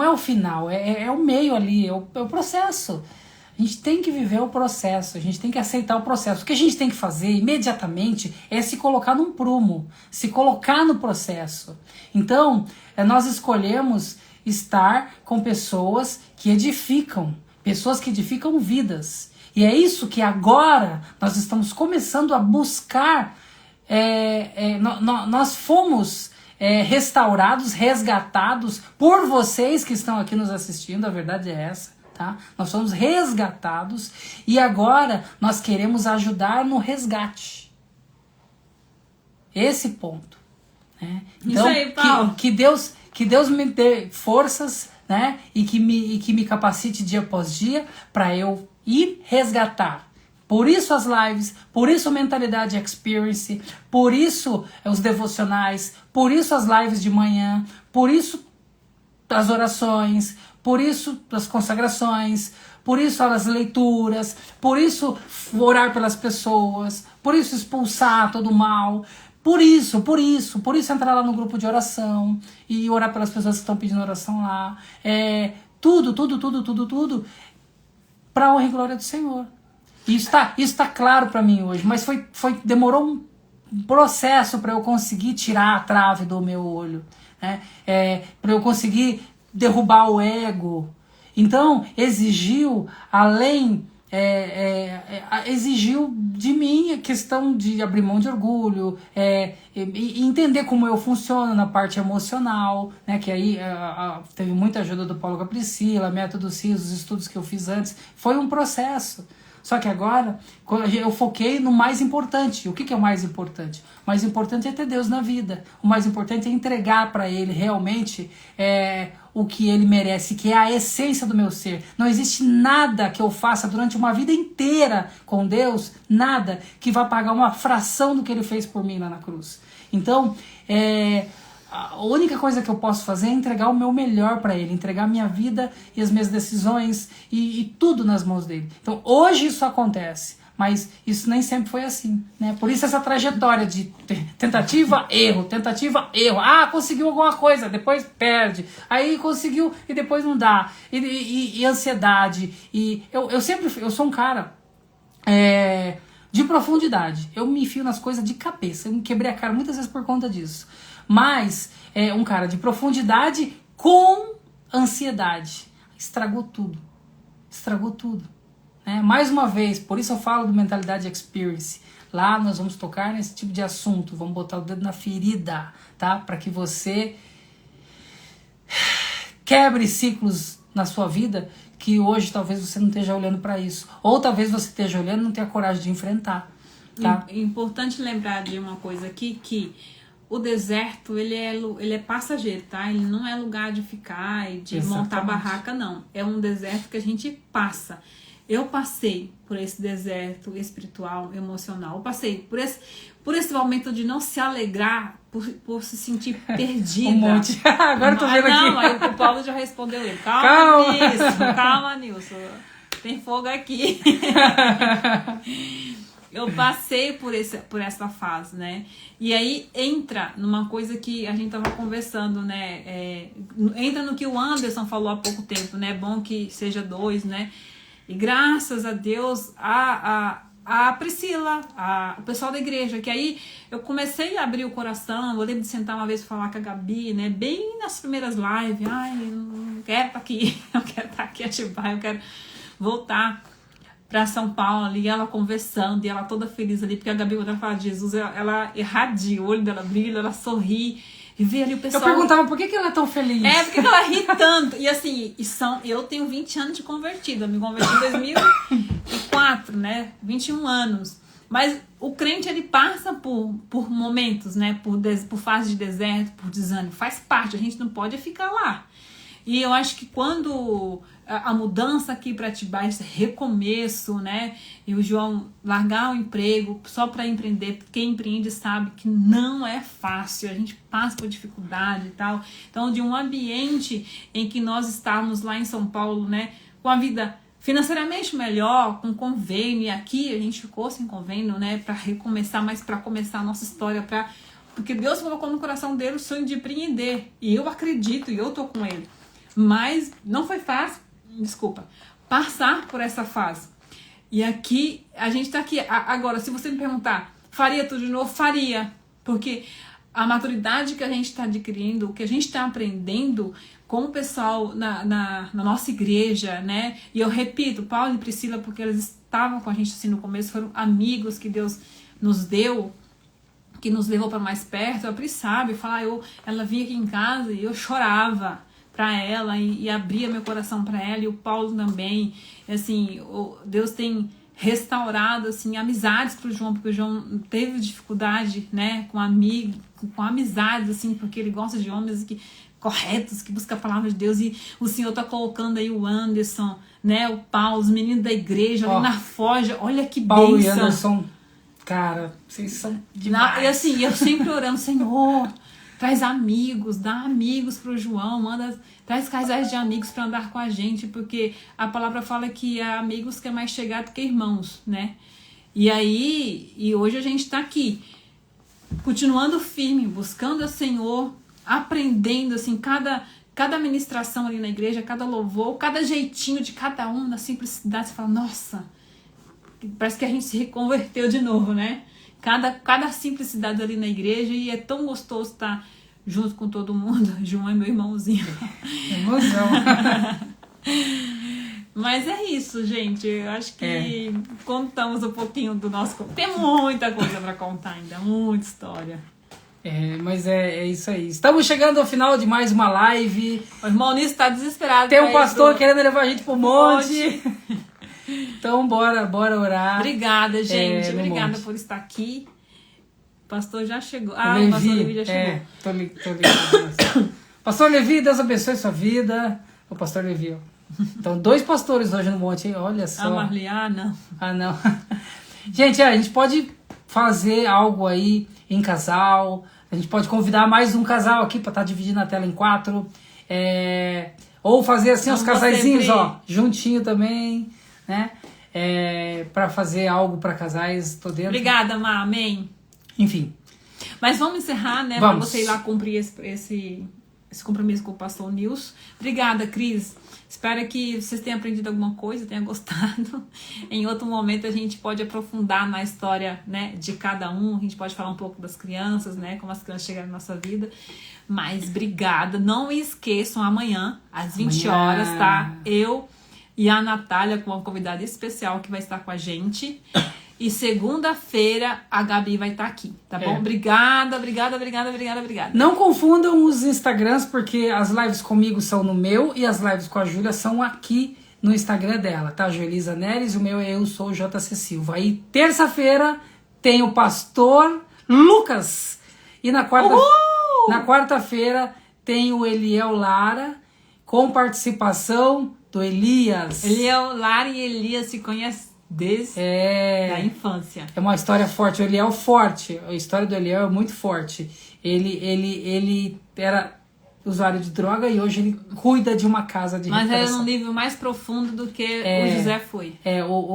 B: o final, é o meio ali, é o processo. A gente tem que viver o processo, a gente tem que aceitar o processo. O que a gente tem que fazer imediatamente é se colocar num prumo, se colocar no processo. Então, nós escolhemos estar com pessoas que edificam vidas. E é isso que agora nós estamos começando a buscar. Nós fomos restaurados, resgatados por vocês que estão aqui nos assistindo, a verdade é essa, tá? Nós fomos resgatados e agora nós queremos ajudar no resgate. Esse ponto. Né? Então,
A: isso aí, Paulo.
B: Que Deus me dê forças, né? E que me capacite dia após dia para eu ir resgatar. Por isso as lives, por isso a Mentalidade Experience, por isso os devocionais, por isso as lives de manhã, por isso as orações, por isso as consagrações, por isso as leituras, por isso orar pelas pessoas, por isso expulsar todo o mal, por isso entrar lá no grupo de oração e orar pelas pessoas que estão pedindo oração lá. Tudo para a honra e glória do Senhor. Isso tá claro para mim hoje, mas demorou um processo para eu conseguir tirar a trave do meu olho, né? Para eu conseguir derrubar o ego. Então, exigiu de mim a questão de abrir mão de orgulho, e entender como eu funciono na parte emocional, né? Que aí teve muita ajuda do Paulo com a Priscila, método CIS, os estudos que eu fiz antes. Foi um processo. Só que agora eu foquei no mais importante. O que é o mais importante? O mais importante é ter Deus na vida. O mais importante é entregar para Ele realmente o que Ele merece, que é a essência do meu ser. Não existe nada que eu faça durante uma vida inteira com Deus, nada que vá pagar uma fração do que Ele fez por mim lá na cruz. Então, a única coisa que eu posso fazer é entregar o meu melhor para Ele, entregar a minha vida e as minhas decisões e tudo nas mãos dele. Então hoje isso acontece, mas isso nem sempre foi assim, né? Por isso essa trajetória de tentativa, erro, conseguiu alguma coisa, depois perde, aí conseguiu e depois não dá, e ansiedade, e eu sou um cara de profundidade, eu me enfio nas coisas de cabeça, eu me quebrei a cara muitas vezes por conta disso. Mas um cara de profundidade com ansiedade. Estragou tudo. Né? Mais uma vez, por isso eu falo do Mentalidade Experience. Lá nós vamos tocar nesse tipo de assunto. Vamos botar o dedo na ferida, tá? Para que você quebre ciclos na sua vida que hoje talvez você não esteja olhando para isso. Ou talvez você esteja olhando e não tenha coragem de enfrentar. Tá?
A: É importante lembrar de uma coisa aqui, que o deserto, ele é passageiro, tá? Ele não é lugar de ficar e de montar barraca, não. É um deserto que a gente passa. Eu passei por esse deserto espiritual, emocional. Eu passei por esse momento de não se alegrar, por se sentir perdida.
B: Um monte. Agora eu tô vendo aqui.
A: Não, aí o Paulo já respondeu ele. Calma, Nilson. Tem fogo aqui. Eu passei por essa fase, né? E aí entra numa coisa que a gente tava conversando, né? Entra no que o Anderson falou há pouco tempo, né? Bom que seja dois, né? E graças a Deus, a Priscila, o pessoal da igreja, que aí eu comecei a abrir o coração. Eu lembro de sentar uma vez e falar com a Gabi, né? Bem nas primeiras lives. Ai, eu não quero estar aqui. Eu quero estar aqui, Atibaia, eu quero voltar pra São Paulo ali, ela conversando, e ela toda feliz ali, porque a Gabi, quando ela fala de Jesus, ela irradia, o olho dela brilha, ela sorri, e vê ali o pessoal.
B: Eu perguntava por que ela é tão feliz.
A: Por que ela ri tanto? E assim, eu tenho 20 anos de convertido, eu me converti em 2004, né? 21 anos. Mas o crente, ele passa por momentos, né? Por fase de deserto, por desânimo. Faz parte, a gente não pode ficar lá. E eu acho que quando a mudança aqui para Atibaia, esse recomeço, né? E o João largar o emprego só para empreender, quem empreende sabe que não é fácil, a gente passa por dificuldade e tal. Então, de um ambiente em que nós estávamos lá em São Paulo, né? Com a vida financeiramente melhor, com convênio, e aqui a gente ficou sem convênio, né? Para recomeçar, mas para começar a nossa história, porque Deus colocou no coração dele o sonho de empreender. E eu acredito, e eu tô com ele. Mas não foi fácil, passar por essa fase. E aqui, a gente tá aqui. Agora, se você me perguntar, faria tudo de novo? Faria. Porque a maturidade que a gente está adquirindo, o que a gente está aprendendo com o pessoal na nossa igreja, né? E eu repito, Paulo e Priscila, porque eles estavam com a gente assim no começo, foram amigos que Deus nos deu, que nos levou para mais perto. A Pri sabe, ela vinha aqui em casa e eu chorava para ela e abria meu coração para ela, e o Paulo também. Assim, Deus tem restaurado assim amizades pro João, porque o João teve dificuldade, né, com amizades, assim, porque ele gosta de homens corretos, que buscam a palavra de Deus, e o Senhor tá colocando aí o Anderson, né, o Paulo, os meninos da igreja ali na Forja. Olha que
B: Paulo
A: bênção.
B: e Anderson, cara, vocês são demais.
A: E assim, eu sempre orando, Senhor, traz amigos, dá amigos pro João, traz casais de amigos para andar com a gente, porque a palavra fala que há amigos que é mais chegado que irmãos, né? E hoje a gente tá aqui, continuando firme, buscando o Senhor, aprendendo, assim, cada ministração ali na igreja, cada louvor, cada jeitinho de cada um, na simplicidade, você fala, nossa, parece que a gente se reconverteu de novo, né? Cada simplicidade ali na igreja, e é tão gostoso estar junto com todo mundo. João é meu irmãozinho.
B: Emoção.
A: Mas é isso, gente. Eu acho que contamos um pouquinho do nosso... Tem muita coisa para contar ainda, muita história.
B: Mas é isso aí. Estamos chegando ao final de mais uma live.
A: O irmão Nisso tá desesperado.
B: Tem um pastor querendo levar a gente pro monte. Então, bora orar.
A: Obrigada, gente. Obrigada por estar aqui. O pastor já chegou.
B: Levi,
A: o pastor Levi já chegou.
B: Tô ligado. Pastor Levi, Deus abençoe sua vida. O pastor Levi, ó. Então, 2 pastores hoje no monte, hein? Olha só.
A: A Marli, não.
B: Não. Gente, a gente pode fazer algo aí em casal. A gente pode convidar mais um casal aqui pra estar dividindo a tela em 4. Ou fazer assim os casaizinhos, ó, juntinho também, né? Pra fazer algo pra casais. Tô dentro.
A: Obrigada, Má. Amém.
B: Enfim.
A: Mas vamos encerrar, né?
B: Vamos.
A: Pra você ir lá cumprir esse compromisso com o pastor Nilson. Obrigada, Cris. Espero que vocês tenham aprendido alguma coisa, tenham gostado. Em outro momento a gente pode aprofundar na história, né, de cada um. A gente pode falar um pouco das crianças, né, como as crianças chegaram na nossa vida. Mas obrigada. Não esqueçam, amanhã, às 20 horas, tá? Eu e a Natália com uma convidada especial que vai estar com a gente. E segunda-feira a Gabi vai estar aqui, tá bom? Obrigada.
B: Não confundam os Instagrams, porque as lives comigo são no meu e as lives com a Júlia são aqui no Instagram dela, tá? Joelisa Neres, o meu é Eu Sou o JC Silva. Aí terça-feira tem o pastor Lucas. E na quarta-feira tem o Eliel Lara, com participação do Elias.
A: Eliel Lara e Elias se conhecem desde a infância.
B: É uma história forte. O Eliel é forte. A história do Eliel é muito forte. Ele era usuário de droga e hoje ele cuida de uma casa de recuperação.
A: Mas é num nível mais profundo do que o José foi.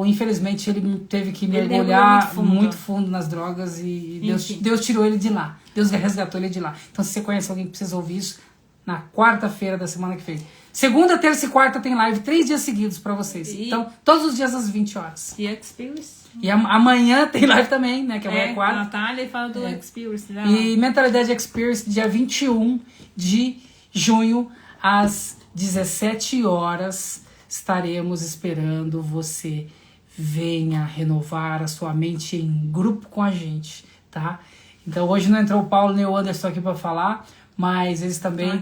B: Infelizmente ele teve que mergulhar muito fundo nas drogas e Deus tirou ele de lá. Deus resgatou ele de lá. Então se você conhece alguém que precisa ouvir isso, na quarta-feira da semana que vem. Segunda, terça e quarta tem live 3 dias seguidos pra vocês. Então, todos os dias às 20 horas.
A: E Experience.
B: E amanhã tem live também, né? Que amanhã é quarta.
A: A Natália fala do Experience. Né?
B: E Mentalidade Experience, dia 21 de junho, às 17 horas, estaremos esperando você. Venha renovar a sua mente em grupo com a gente, tá? Então, hoje não entrou o Paulo nem o Anderson aqui pra falar, mas eles também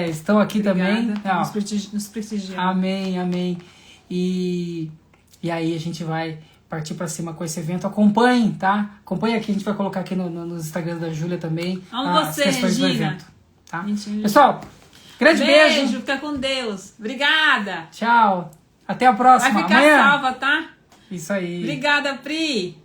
B: estão aqui também.
A: Nos prestigiando.
B: Amém. E aí a gente vai partir pra cima com esse evento. Acompanhem, tá? Acompanhe aqui, a gente vai colocar aqui nos Instagrams da Júlia também.
A: Amo você,
B: questões
A: Regina.
B: do evento, tá? Pessoal, grande beijo.
A: Fica com Deus. Obrigada.
B: Tchau. Até a próxima.
A: Vai ficar
B: amanhã.
A: salva, tá?
B: Isso aí.
A: Obrigada, Pri.